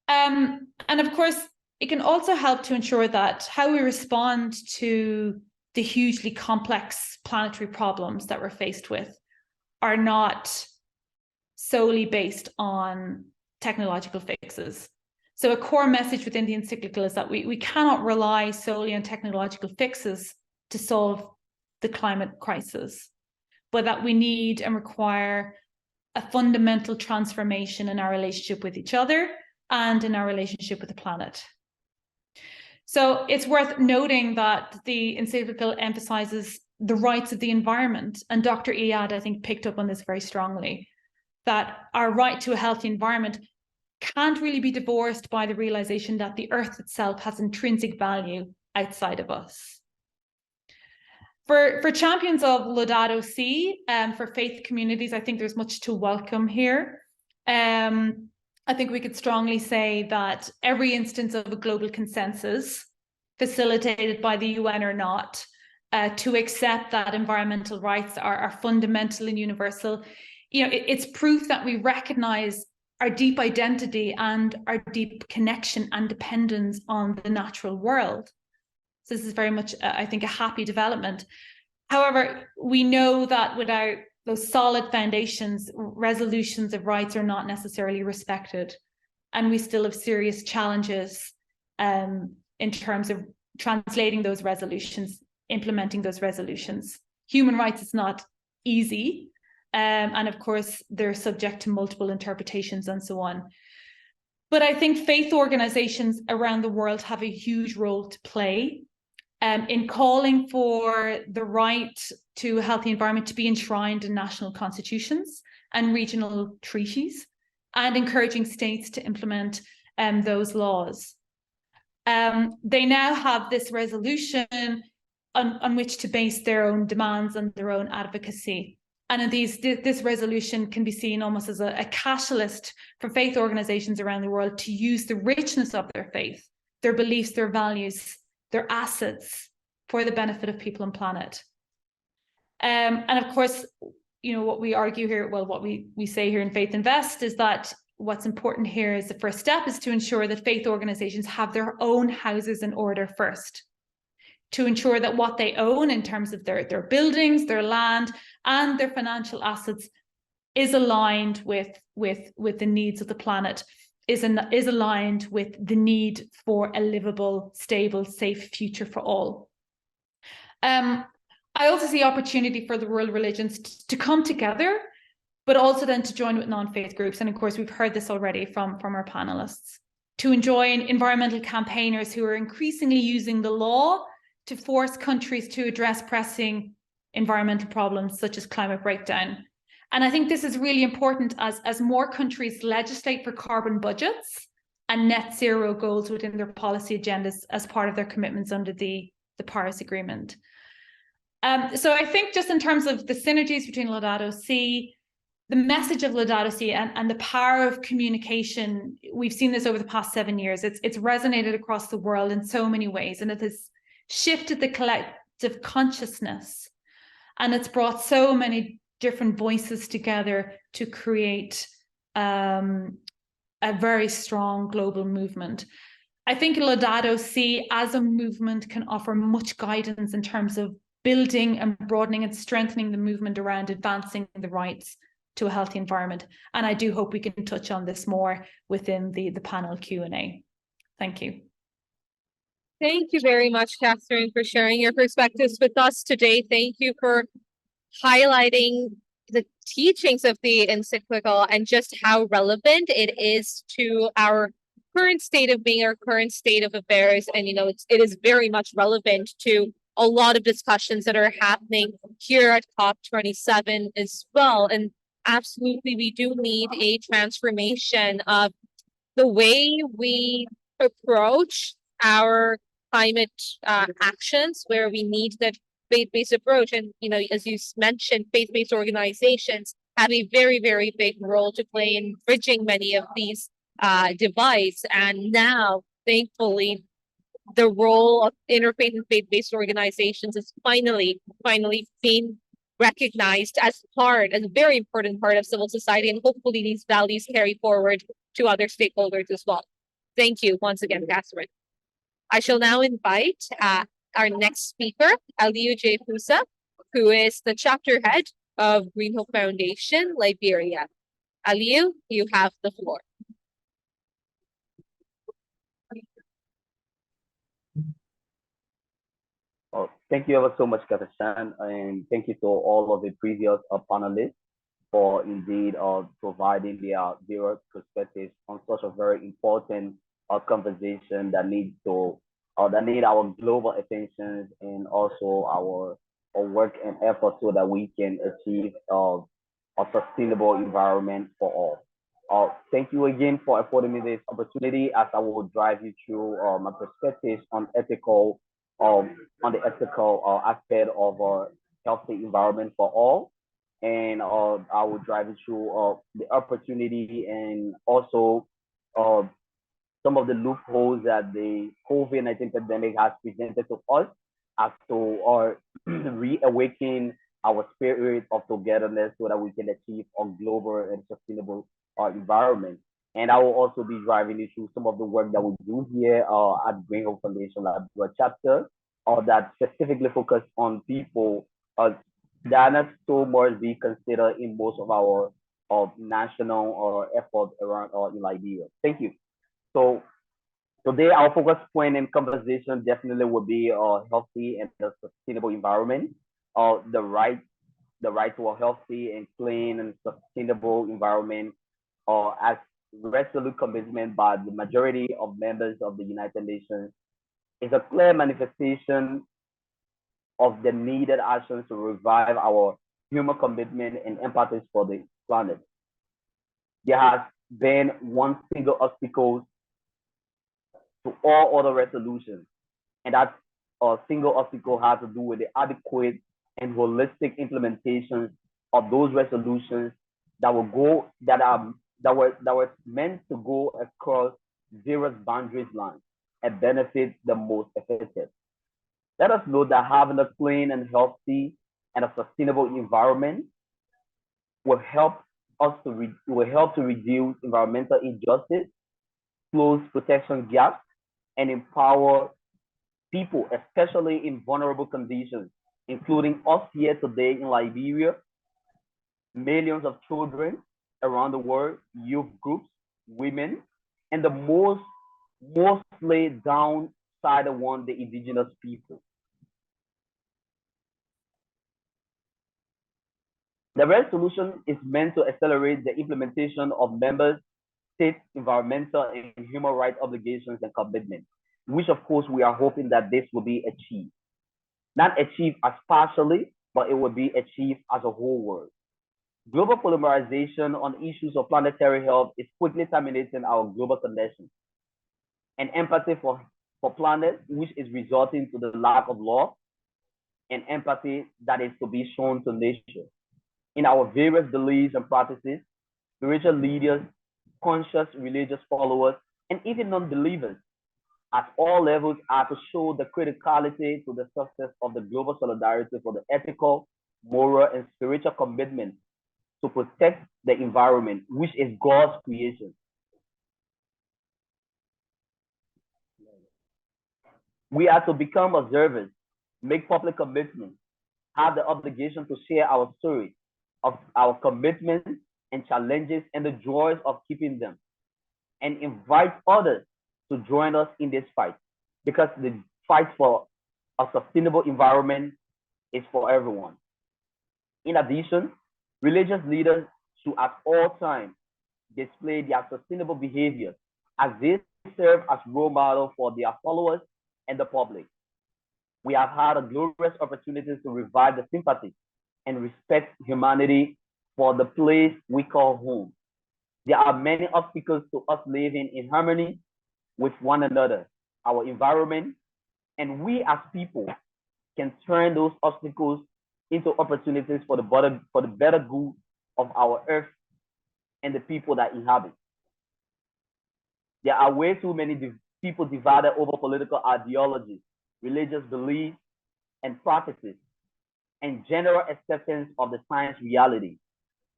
And of course, it can also help to ensure that how we respond to the hugely complex planetary problems that we're faced with are not solely based on technological fixes. So a core message within the encyclical is that we cannot rely solely on technological fixes to solve the climate crisis, but that we need and require a fundamental transformation in our relationship with each other and in our relationship with the planet. So it's worth noting that the encyclical emphasizes the rights of the environment, and Dr. Iyad, I think, picked up on this very strongly, that our right to a healthy environment can't really be divorced by the realization that the earth itself has intrinsic value outside of us. For champions of Laudato Si, for faith communities, I think there's much to welcome here. I think we could strongly say that every instance of a global consensus, facilitated by the UN or not, to accept that environmental rights are fundamental and universal, you know, it's proof that we recognize our deep identity and our deep connection and dependence on the natural world. So this is very much, I think, a happy development. However, we know that without those solid foundations, resolutions of rights are not necessarily respected. And we still have serious challenges in terms of translating those resolutions, implementing those resolutions. Human rights is not easy. And of course, they're subject to multiple interpretations and so on. But I think faith organizations around the world have a huge role to play in calling for the right to a healthy environment to be enshrined in national constitutions and regional treaties, and encouraging states to implement those laws. They now have this resolution on which to base their own demands and their own advocacy. And this resolution can be seen almost as a catalyst for faith organizations around the world to use the richness of their faith, their beliefs, their values, their assets for the benefit of people and planet. And of course, you know, what we argue here, well, what we say here in Faith Invest is that what's important here is the first step is to ensure that faith organizations have their own houses in order first, to ensure that what they own in terms of their buildings, their land, and their financial assets is aligned with the needs of the planet, is aligned with the need for a livable, stable, safe future for all. I also see opportunity for the world religions to come together but also then to join with non-faith groups. And of course, we've heard this already from our panelists, to join environmental campaigners who are increasingly using the law to force countries to address pressing environmental problems such as climate breakdown. And I think this is really important as more countries legislate for carbon budgets and net zero goals within their policy agendas as part of their commitments under the Paris Agreement. So I think just in terms of the synergies between Laudato Si, the message of Laudato Si and the power of communication, we've seen this over the past 7 years. It's resonated across the world in so many ways, and it has shifted the collective consciousness, and it's brought so many different voices together to create a very strong global movement. I think Laudato Si as a movement can offer much guidance in terms of building and broadening and strengthening the movement around advancing the rights to a healthy environment. And I do hope we can touch on this more within the panel Q&A. Thank you. Thank you very much, Catherine, for sharing your perspectives with us today. Thank you for highlighting the teachings of the encyclical and just how relevant it is to our current state of being, our current state of affairs. And, you know, it is very much relevant to a lot of discussions that are happening here at COP27 as well. And absolutely, we do need a transformation of the way we approach our climate actions, where we need that faith-based approach. And, you know, as you mentioned, faith-based organizations have a very, very big role to play in bridging many of these divides. And now, thankfully, the role of interfaith and faith-based organizations is finally being recognized as a very important part of civil society. And hopefully these values carry forward to other stakeholders as well. Thank you once again, Catherine. I shall now invite our next speaker, Alieu J. Pusah, who is the chapter head of Green Hope Foundation, Liberia. Alieu, you have the floor. Oh, thank you ever so much, Kehkashan, and thank you to all of the previous panelists for indeed providing their perspectives on such a very important conversation that needs our global attention and also our work and effort so that we can achieve a sustainable environment for all. Thank you again for affording me this opportunity as I will drive you through my perspectives on the ethical aspect of a healthy environment for all. And I will drive you through the opportunity and also some of the loopholes that the COVID-19 pandemic has presented to us as to reawaken our spirit of togetherness so that we can achieve a global and sustainable environment. And I will also be driving you through some of the work that we do here at Green Hope Foundation Lab chapter that specifically focus on people that are not so much be considered in most of our national efforts around in Liberia. Thank you. So today our focus point and conversation definitely will be a healthy and a sustainable environment. The right to a healthy and clean and sustainable environment as resolute commitment by the majority of members of the United Nations is a clear manifestation of the needed actions to revive our human commitment and empathy for the planet. There has been one single obstacle to all other resolutions, and that single obstacle has to do with the adequate and holistic implementation of those resolutions that were meant to go across various boundaries lines and benefit the most affected. Let us know that having a clean and healthy and a sustainable environment will help to reduce environmental injustice, close protection gaps, and empower people, especially in vulnerable conditions, including us here today in Liberia, millions of children around the world, youth groups, women, and the mostly downside one, the indigenous people. The resolution is meant to accelerate the implementation of member state environmental and human rights obligations and commitments, which of course we are hoping that this will be achieved. Not achieved as partially, but it will be achieved as a whole world. Global polarization on issues of planetary health is quickly terminating our global conditions and empathy for planet, which is resulting to the lack of law and empathy that is to be shown to nature. In our various beliefs and practices, spiritual leaders, conscious religious followers, and even non-believers at all levels are to show the criticality to the success of the global solidarity for the ethical, moral, and spiritual commitment to protect the environment, which is God's creation. We are to become observers, make public commitments, have the obligation to share our story of our commitments and challenges and the joys of keeping them, and invite others to join us in this fight, because the fight for a sustainable environment is for everyone. In addition, religious leaders should at all times display their sustainable behavior as they serve as role model for their followers and the public. We have had a glorious opportunity to revive the sympathy and respect humanity for the place we call home. There are many obstacles to us living in harmony with one another, our environment, and we as people can turn those obstacles into opportunities for the better good of our earth and the people that inhabit. There are way too many people divided over political ideologies, religious beliefs and practices, and general acceptance of the science reality.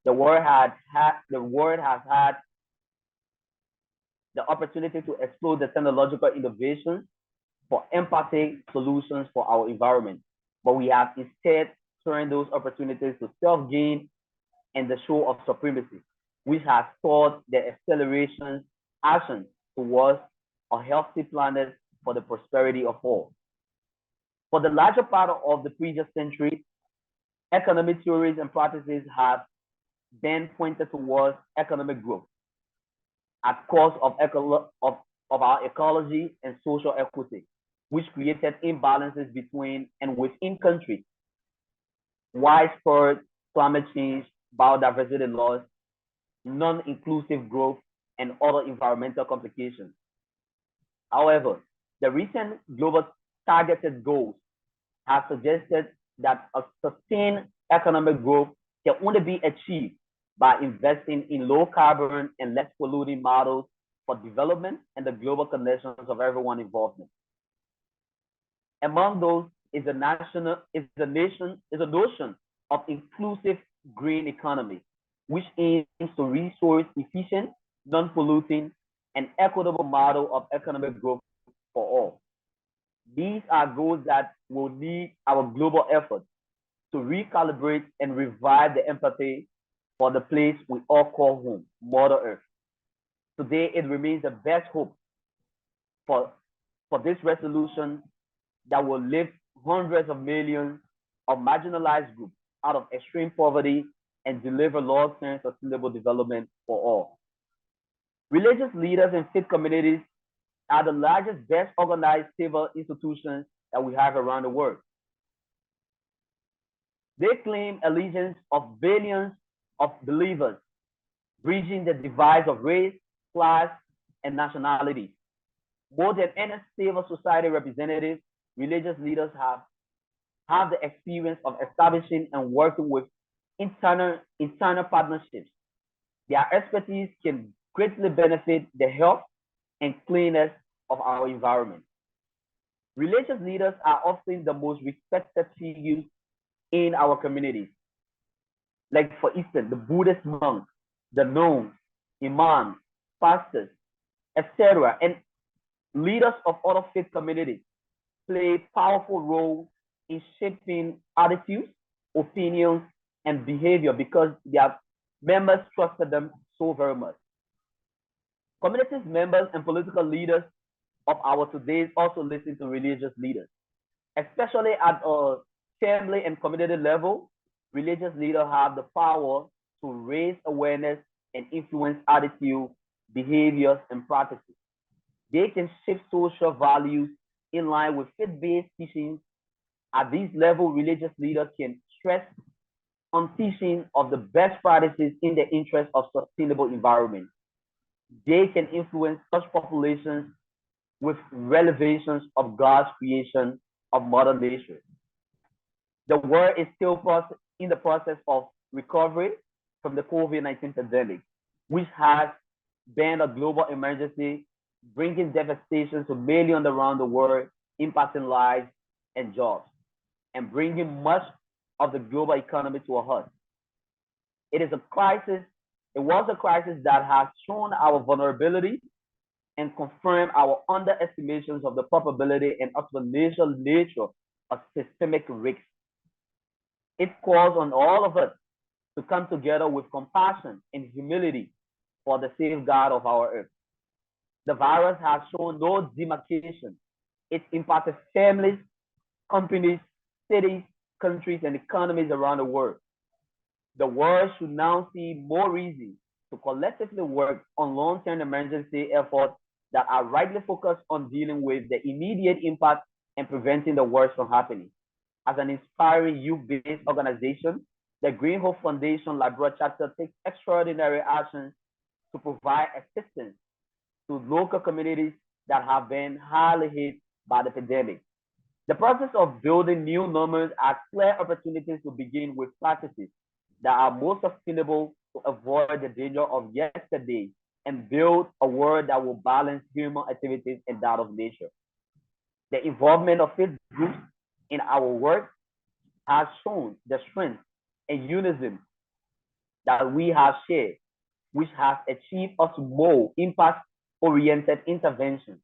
The world has had the opportunity to explore the technological innovations for empathic solutions for our environment, but we have instead turned those opportunities to self-gain and the show of supremacy, which has stalled the acceleration action towards a healthy planet for the prosperity of all. For the larger part of the previous century, economic theories and practices have been pointed towards economic growth at cost of our ecology and social equity, which created imbalances between and within countries, widespread climate change, biodiversity loss, non-inclusive growth, and other environmental complications. However, the recent global targeted goals have suggested that a sustained economic growth can only be achieved by investing in low carbon and less polluting models for development and the global connections of everyone involved. Among those is the notion of inclusive green economy, which aims to resource efficient, non-polluting, and equitable model of economic growth for all. These are goals that will need our global efforts to recalibrate and revive the empathy for the place we all call home, Mother Earth. Today, it remains the best hope for this resolution that will lift hundreds of millions of marginalized groups out of extreme poverty and deliver long-term sustainable development for all. Religious leaders and faith communities are the largest, best organized civil institutions that we have around the world. They claim allegiance of billions of believers, bridging the divides of race, class, and nationality. More than any civil society representative, religious leaders have the experience of establishing and working with internal partnerships. Their expertise can greatly benefit the health and cleanness of our environment. Religious leaders are often the most respected figures in our communities. Like, for instance, the Buddhist monks, the nuns, imams, pastors, etc., and leaders of other faith communities play powerful roles in shaping attitudes, opinions, and behavior because their members trusted them so very much. Communities members and political leaders of our today also listen to religious leaders, especially at a family and community level. religious leaders have the power to raise awareness and influence attitude, behaviors, and practices. They can shift social values in line with faith-based teachings. At this level, religious leaders can stress on teaching of the best practices in the interest of sustainable environment. They can influence such populations with revelations of God's creation of Mother Nature. The world is still in the process of recovery from the COVID-19 pandemic, which has been a global emergency, bringing devastation to millions around the world, impacting lives and jobs, and bringing much of the global economy to a halt. It is a crisis. It was a crisis that has shown our vulnerability and confirmed our underestimations of the probability and exponential nature of systemic risks. It calls on all of us to come together with compassion and humility for the safeguard of our earth. The virus has shown no demarcation. It impacted families, companies, cities, countries, and economies around the world. The world should now see more reason to collectively work on long-term emergency efforts that are rightly focused on dealing with the immediate impact and preventing the worst from happening. As an inspiring youth-based organization, the Green Hope Foundation Labrador chapter takes extraordinary actions to provide assistance to local communities that have been highly hit by the pandemic. The process of building new norms are clear opportunities to begin with practices that are most sustainable to avoid the danger of yesterday and build a world that will balance human activities and that of nature. The involvement of faith groups in our work has shown the strength and unison that we have shared, which has achieved us more impact-oriented interventions.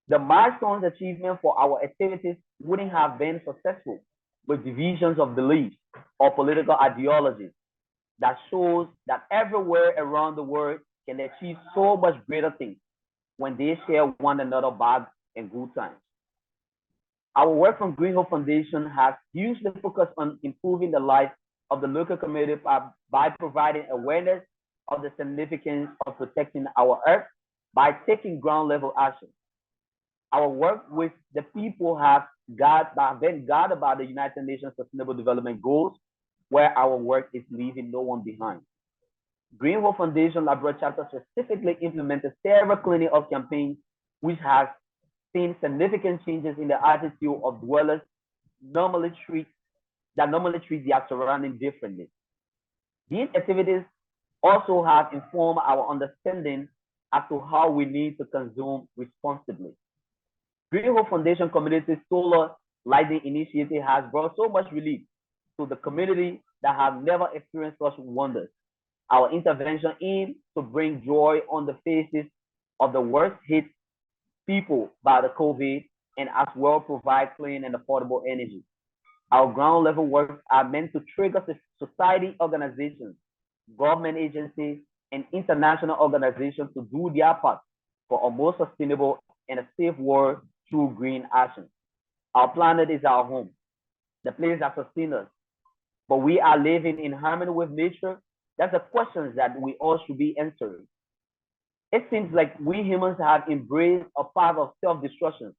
The milestones achievement for our activities wouldn't have been successful with divisions of beliefs or political ideologies. That shows that everywhere around the world can achieve so much greater things when they share one another bad and good times. Our work from Green Hope Foundation has hugely focused on improving the life of the local community by providing awareness of the significance of protecting our earth by taking ground level action. Our work with the people have been guided by the United Nations Sustainable Development Goals, where our work is leaving no one behind. Green Hope Foundation Labrador chapter specifically implemented several cleaning up campaigns, which has seen significant changes in the attitude of dwellers normally treat their surroundings differently. These activities also have informed our understanding as to how we need to consume responsibly. Green Hope Foundation Community Solar Lighting Initiative has brought so much relief to the community that have never experienced such wonders. Our intervention aims to bring joy on the faces of the worst hit people by the COVID and as well provide clean and affordable energy. Our ground level works are meant to trigger society organizations, government agencies, and international organizations to do their part for a more sustainable and a safe world through green action. Our planet is our home, the place that sustains us, but we are living in harmony with nature. That's the questions that we all should be answering. It seems like we humans have embraced a path of self-destruction,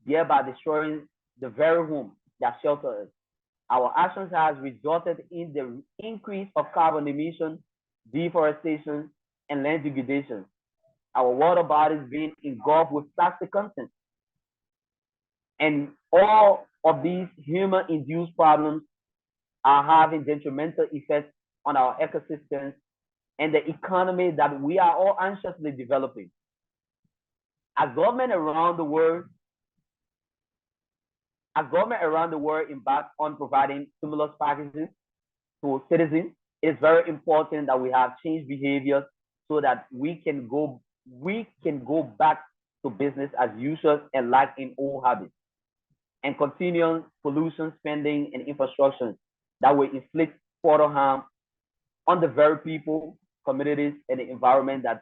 thereby destroying the very home that shelters us. Our actions have resulted in the increase of carbon emissions, deforestation, and land degradation. Our water bodies being engulfed with plastic content. And all of these human-induced problems are having detrimental effects on our ecosystems and the economy that we are all anxiously developing. As government around the world embark on providing stimulus packages to citizens, it is very important that we have changed behaviors so that we can go back to business as usual and lack in old habits and continue pollution spending and infrastructure that will inflict further harm on the very people, communities, and the environment that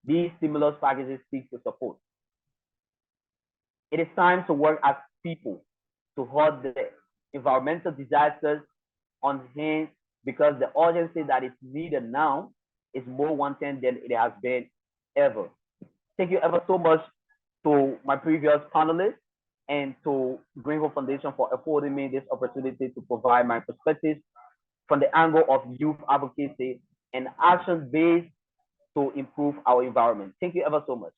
these stimulus packages seek to support. It is time to work as people to halt the environmental disasters on hand, because the urgency that is needed now is more wanted than it has been ever. Thank you ever so much to my previous panelists and to Green Hope Foundation for affording me this opportunity to provide my perspective from the angle of youth advocacy and action-based to improve our environment. Thank you ever so much.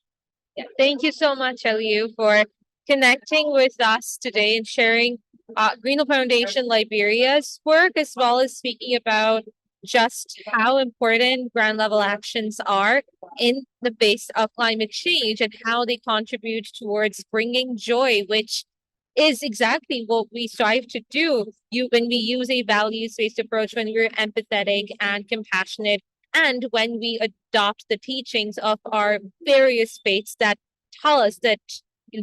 Yeah, thank you so much, Alieu, for connecting with us today and sharing Green Hope Foundation Liberia's work, as well as speaking about just how important ground level actions are in the face of climate change and how they contribute towards bringing joy, which is exactly what we strive to do. When we use a values-based approach, when we're empathetic and compassionate, and when we adopt the teachings of our various faiths that tell us that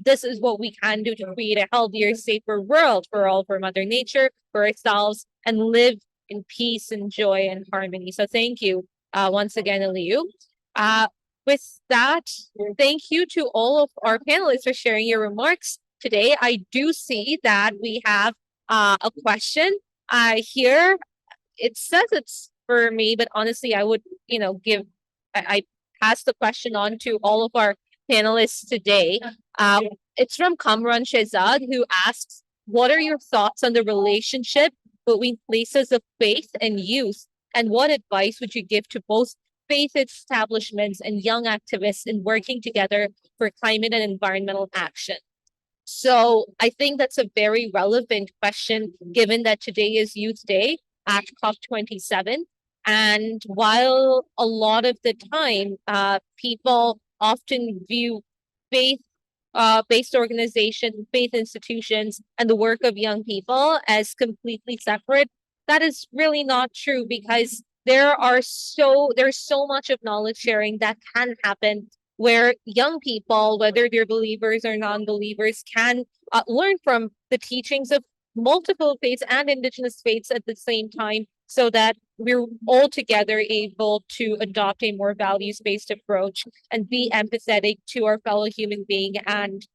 this is what we can do to create a healthier, safer world for all, for Mother Nature, for ourselves, and live in peace and joy and harmony. So thank you once again, Alieu. With that, thank you to all of our panelists for sharing your remarks today. I do see that we have a question here. It says it's for me, but honestly, I would, I pass the question on to all of our panelists today. It's from Kamran Shehzad, who asks, what are your thoughts on the relationship between places of faith and youth? And what advice would you give to both faith establishments and young activists in working together for climate and environmental action? So I think that's a very relevant question, given that today is Youth Day at COP27. And while a lot of the time, people often view faith-based organizations, faith institutions, and the work of young people as completely separate, that is really not true, because there's so much of knowledge sharing that can happen where young people, whether they're believers or non-believers, can learn from the teachings of multiple faiths and indigenous faiths at the same time, so that we're all together able to adopt a more values-based approach and be empathetic to our fellow human being and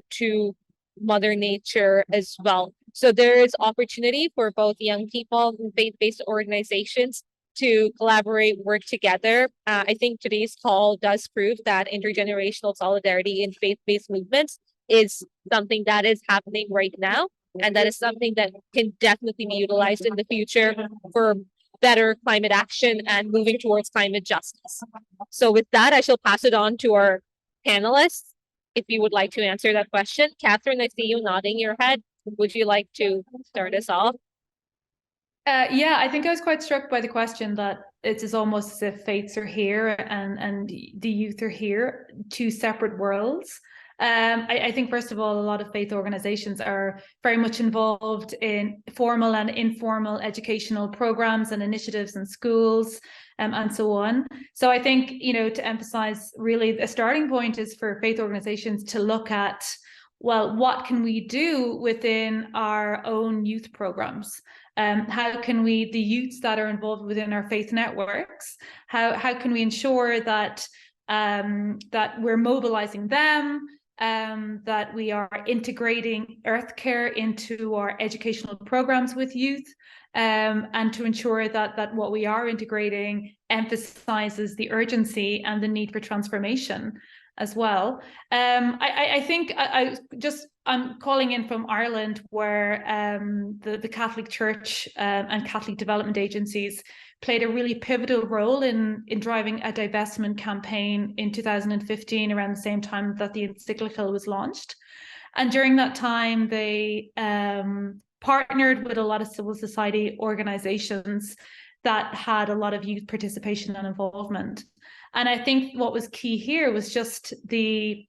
to Mother Nature as well. So there is opportunity for both young people and faith-based organizations to collaborate, work together. I think today's call does prove that intergenerational solidarity in faith-based movements is something that is happening right now, and that is something that can definitely be utilized in the future for better climate action and moving towards climate justice. So with that, I shall pass it on to our panelists, if you would like to answer that question. Catherine, I see you nodding your head. Would you like to start us off? Yeah, I think I was quite struck by the question that it is almost as if faiths are here and the youth are here, two separate worlds. I think, first of all, a lot of faith organizations are very much involved in formal and informal educational programs and initiatives in schools and so on. So I think, to emphasize, really a starting point is for faith organizations to look at, well, what can we do within our own youth programs? How can we, the youths that are involved within our faith networks, how can we ensure that that we're mobilizing them, that we are integrating earth care into our educational programs with youth, and to ensure that what we are integrating emphasizes the urgency and the need for transformation as well. I think I'm calling in from Ireland, where the Catholic Church and Catholic development agencies played a really pivotal role in driving a divestment campaign in 2015, around the same time that the encyclical was launched. And during that time, they partnered with a lot of civil society organizations that had a lot of youth participation and involvement. And I think what was key here was just the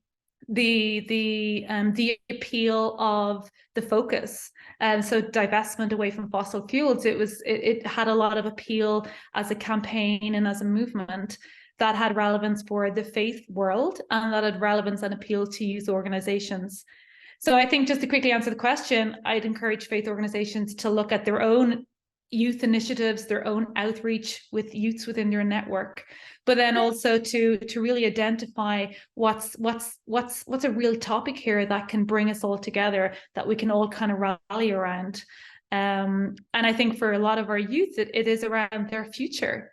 appeal of the focus. So divestment away from fossil fuels, it had a lot of appeal as a campaign and as a movement that had relevance for the faith world, and that had relevance and appeal to youth organizations. So I think, just to quickly answer the question, I'd encourage faith organizations to look at their own youth initiatives, their own outreach with youths within their network, but then also to really identify what's a real topic here that can bring us all together, that we can all kind of rally around. And I think for a lot of our youth, it is around their future.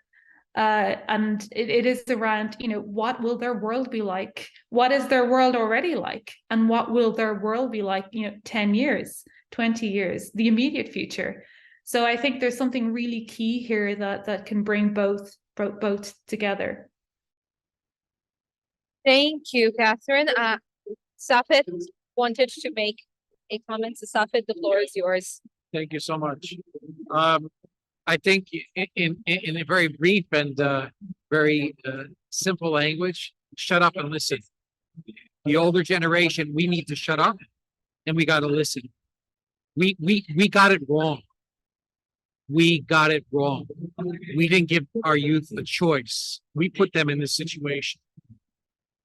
And it is around, what will their world be like? What is their world already like? And what will their world be like, 10 years, 20 years, the immediate future? So I think there's something really key here that can bring both together. Thank you, Catherine. Saffet wanted to make a comment. So Saffet, the floor is yours. Thank you so much. I think in a very brief and very simple language, shut up and listen. The older generation, we need to shut up and we got to listen. We got it wrong. We got it wrong. We didn't give our youth a choice. We put them in this situation.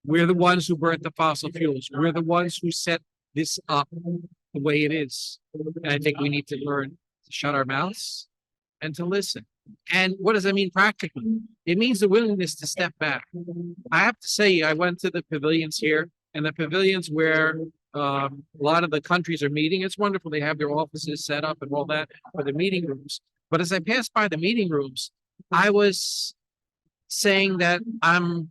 We're the ones who burnt the fossil fuels. We're the ones who set this up the way it is. And I think we need to learn to shut our mouths and to listen. And what does that mean practically? It means the willingness to step back. I have to say, I went to the pavilions here, and the pavilions where a lot of the countries are meeting. It's wonderful. They have their offices set up and all that for the meeting rooms. But as I passed by the meeting rooms, I was saying that I'm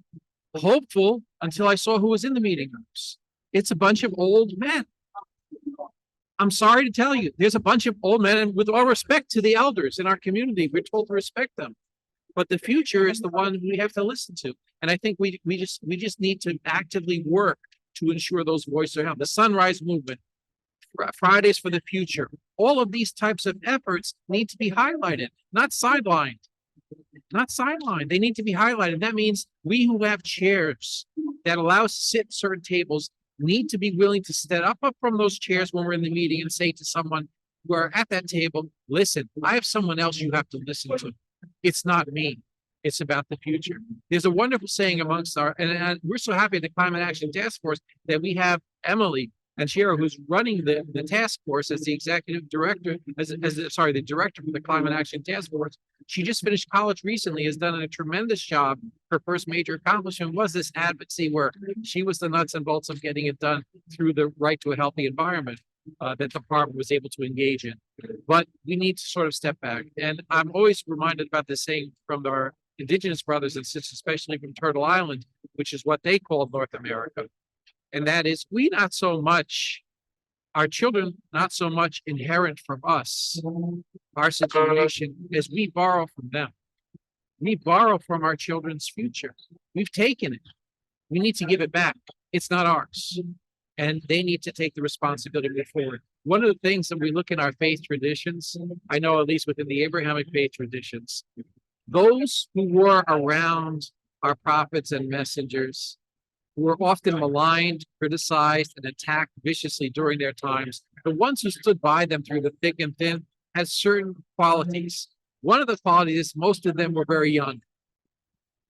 hopeful until I saw who was in the meeting rooms. It's a bunch of old men. I'm sorry to tell you, there's a bunch of old men, and with all respect to the elders in our community, we're told to respect them. But the future is the one we have to listen to. And I think we just need to actively work to ensure those voices are held. The Sunrise Movement, Fridays for the Future, all of these types of efforts need to be highlighted, not sidelined. Not sidelined. They need to be highlighted. That means we who have chairs that allow us to sit at certain tables need to be willing to step up from those chairs when we're in the meeting and say to someone who are at that table, listen, I have someone else you have to listen to. It's not me. It's about the future. There's a wonderful saying amongst and we're so happy at the Climate Action Task Force that we have Emily and Shira, who's running the task force as the executive director, the director for the Climate Action Task Force. She just finished college recently, has done a tremendous job. Her first major accomplishment was this advocacy work. She was the nuts and bolts of getting it done through the Right to a Healthy Environment that the department was able to engage in. But we need to sort of step back. And I'm always reminded about this saying from our indigenous brothers and sisters, especially from Turtle Island, which is what they call North America. And that is, our children, not so much inherent from us, our situation, as we borrow from them. We borrow from our children's future. We've taken it. We need to give it back. It's not ours. And they need to take the responsibility to move forward. One of the things that we look in our faith traditions, I know at least within the Abrahamic faith traditions, those who were around our prophets and messengers, who were often maligned, criticized, and attacked viciously during their times, the ones who stood by them through the thick and thin had certain qualities. One of the qualities, most of them were very young.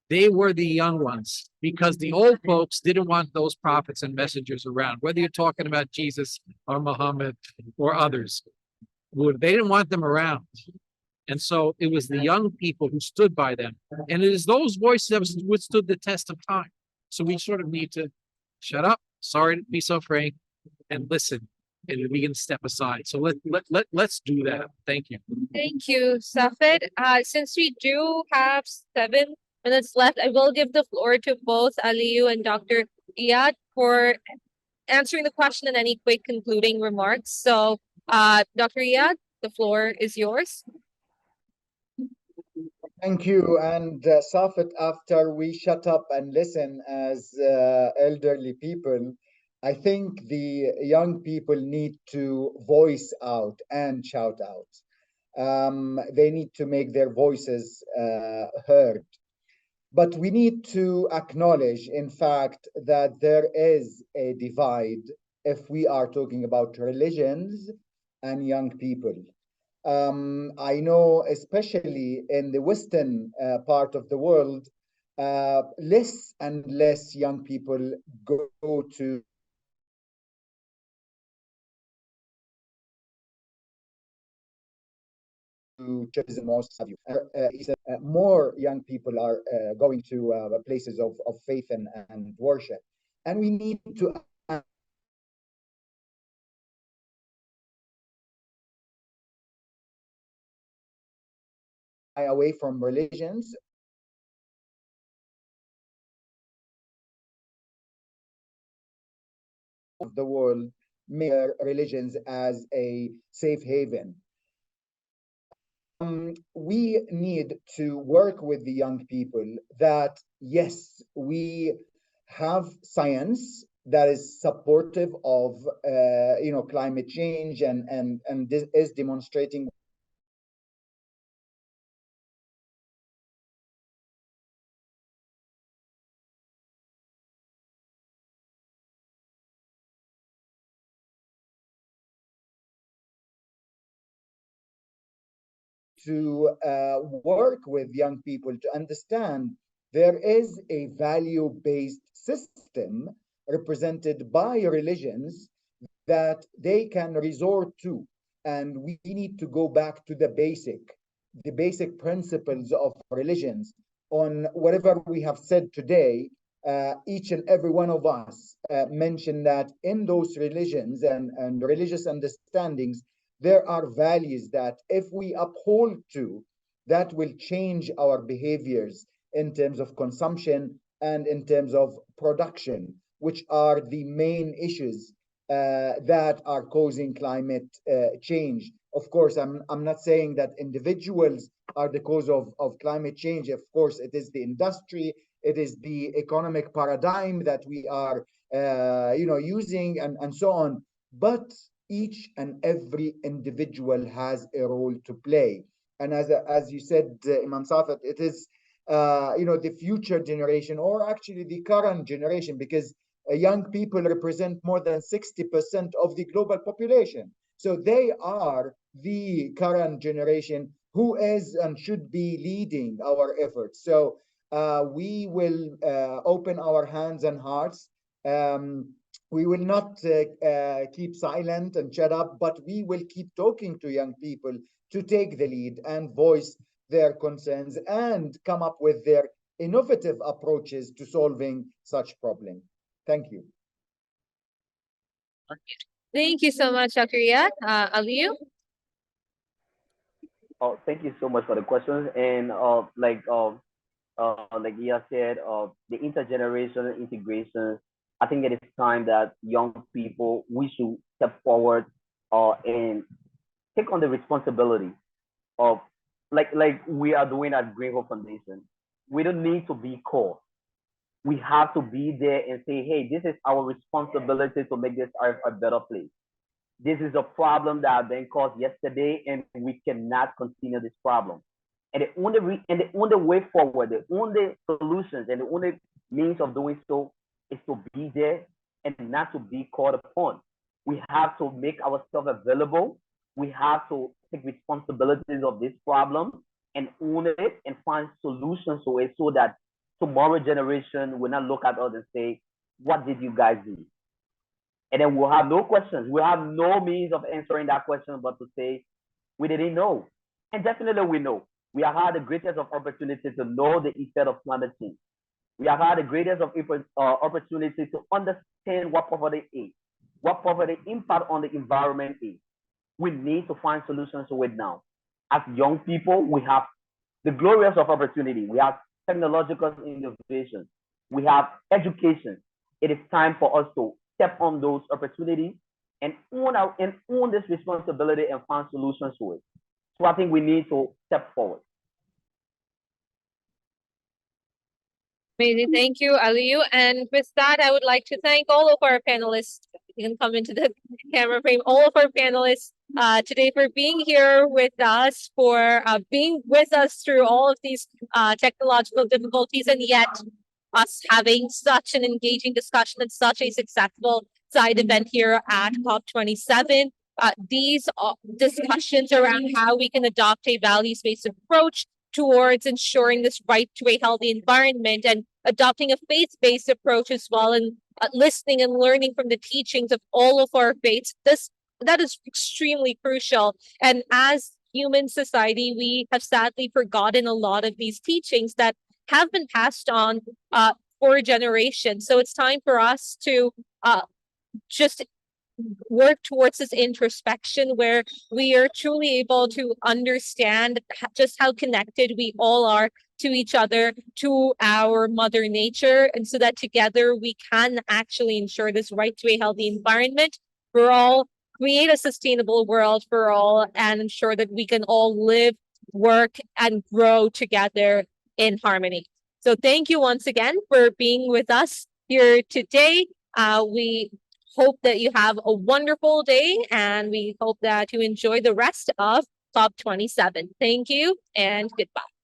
They were the young ones because the old folks didn't want those prophets and messengers around, whether you're talking about Jesus or Muhammad or others. They didn't want them around. And so it was the young people who stood by them. And it is those voices that withstood the test of time. So we sort of need to shut up, sorry to be so frank, and listen, and we can step aside. So let's do that. Thank you. Thank you, Saffet. Since we do have 7 minutes left, I will give the floor to both Alieu and Dr. Iyad for answering the question and any quick concluding remarks. So, Dr. Iyad, the floor is yours. Thank you. And Safet, after we shut up and listen as elderly people, I think the young people need to voice out and shout out. They need to make their voices heard. But we need to acknowledge, in fact, that there is a divide if we are talking about religions and young people. I know, especially in the Western part of the world, less and less young people go to churches and mosques. More young people are going to places of faith and worship. And we need to away from religions of the world make religions as a safe haven. We need to work with the young people that, yes, we have science that is supportive of climate change and this is demonstrating to work with young people to understand there is a value-based system represented by religions that they can resort to. And we need to go back to the basic principles of religions. On whatever we have said today, each and every one of us mentioned that in those religions and religious understandings, there are values that if we uphold to, that will change our behaviors in terms of consumption and in terms of production, which are the main issues that are causing climate change. Of course, I'm not saying that individuals are the cause of climate change. Of course, it is the industry, it is the economic paradigm that we are using and so on. But each and every individual has a role to play. And as you said, Imam Saffet, it is the future generation, or actually the current generation, because young people represent more than 60% of the global population. So they are the current generation who is and should be leading our efforts. So we will open our hands and hearts. We will not keep silent and shut up, but we will keep talking to young people to take the lead and voice their concerns and come up with their innovative approaches to solving such problems. Thank you. Thank you so much, Dr. Iyad. Alieu? Oh, thank you so much for the questions. And like Iyad said, the intergenerational integration, I think it is time that young people, we should step forward and take on the responsibility of like we are doing at Green Hope Foundation. We don't need to be core. We have to be there and say, hey, this is our responsibility to make this earth a better place. This is a problem that has been caused yesterday, and we cannot continue this problem. And the only way forward, the only solutions and the only means of doing so is to be there and not to be called upon. We have to make ourselves available. We have to take responsibilities of this problem and own it and find solutions to it so that tomorrow generation will not look at us and say, what did you guys do? And then we'll have no questions. We'll have no means of answering that question but to say, we didn't know. And definitely we know. We have had the greatest of opportunities to know the effect of climate change. We have had the greatest of opportunity to understand what poverty is, what poverty impact on the environment is. We need to find solutions to it now. As young people, we have the glorious of opportunity. We have technological innovation. We have education. It is time for us to step on those opportunities and own this responsibility and find solutions to it. So I think we need to step forward. Amazing. Thank you, Alieu. And with that, I would like to thank all of our panelists. You can come into the camera frame. All of our panelists today for being here with us, for being with us through all of these technological difficulties, and yet us having such an engaging discussion and such a successful side event here at COP27. These discussions around how we can adopt a values-based approach towards ensuring this right to a healthy environment and adopting a faith-based approach as well, and listening and learning from the teachings of all of our faiths. That is extremely crucial. And as human society, we have sadly forgotten a lot of these teachings that have been passed on for generations. So it's time for us to just work towards this introspection where we are truly able to understand just how connected we all are to each other, to our mother nature, and so that together we can actually ensure this right to a healthy environment for all, create a sustainable world for all, and ensure that we can all live, work, and grow together in harmony. So thank you once again for being with us here today. We hope that you have a wonderful day, and we hope that you enjoy the rest of COP27. Thank you and goodbye.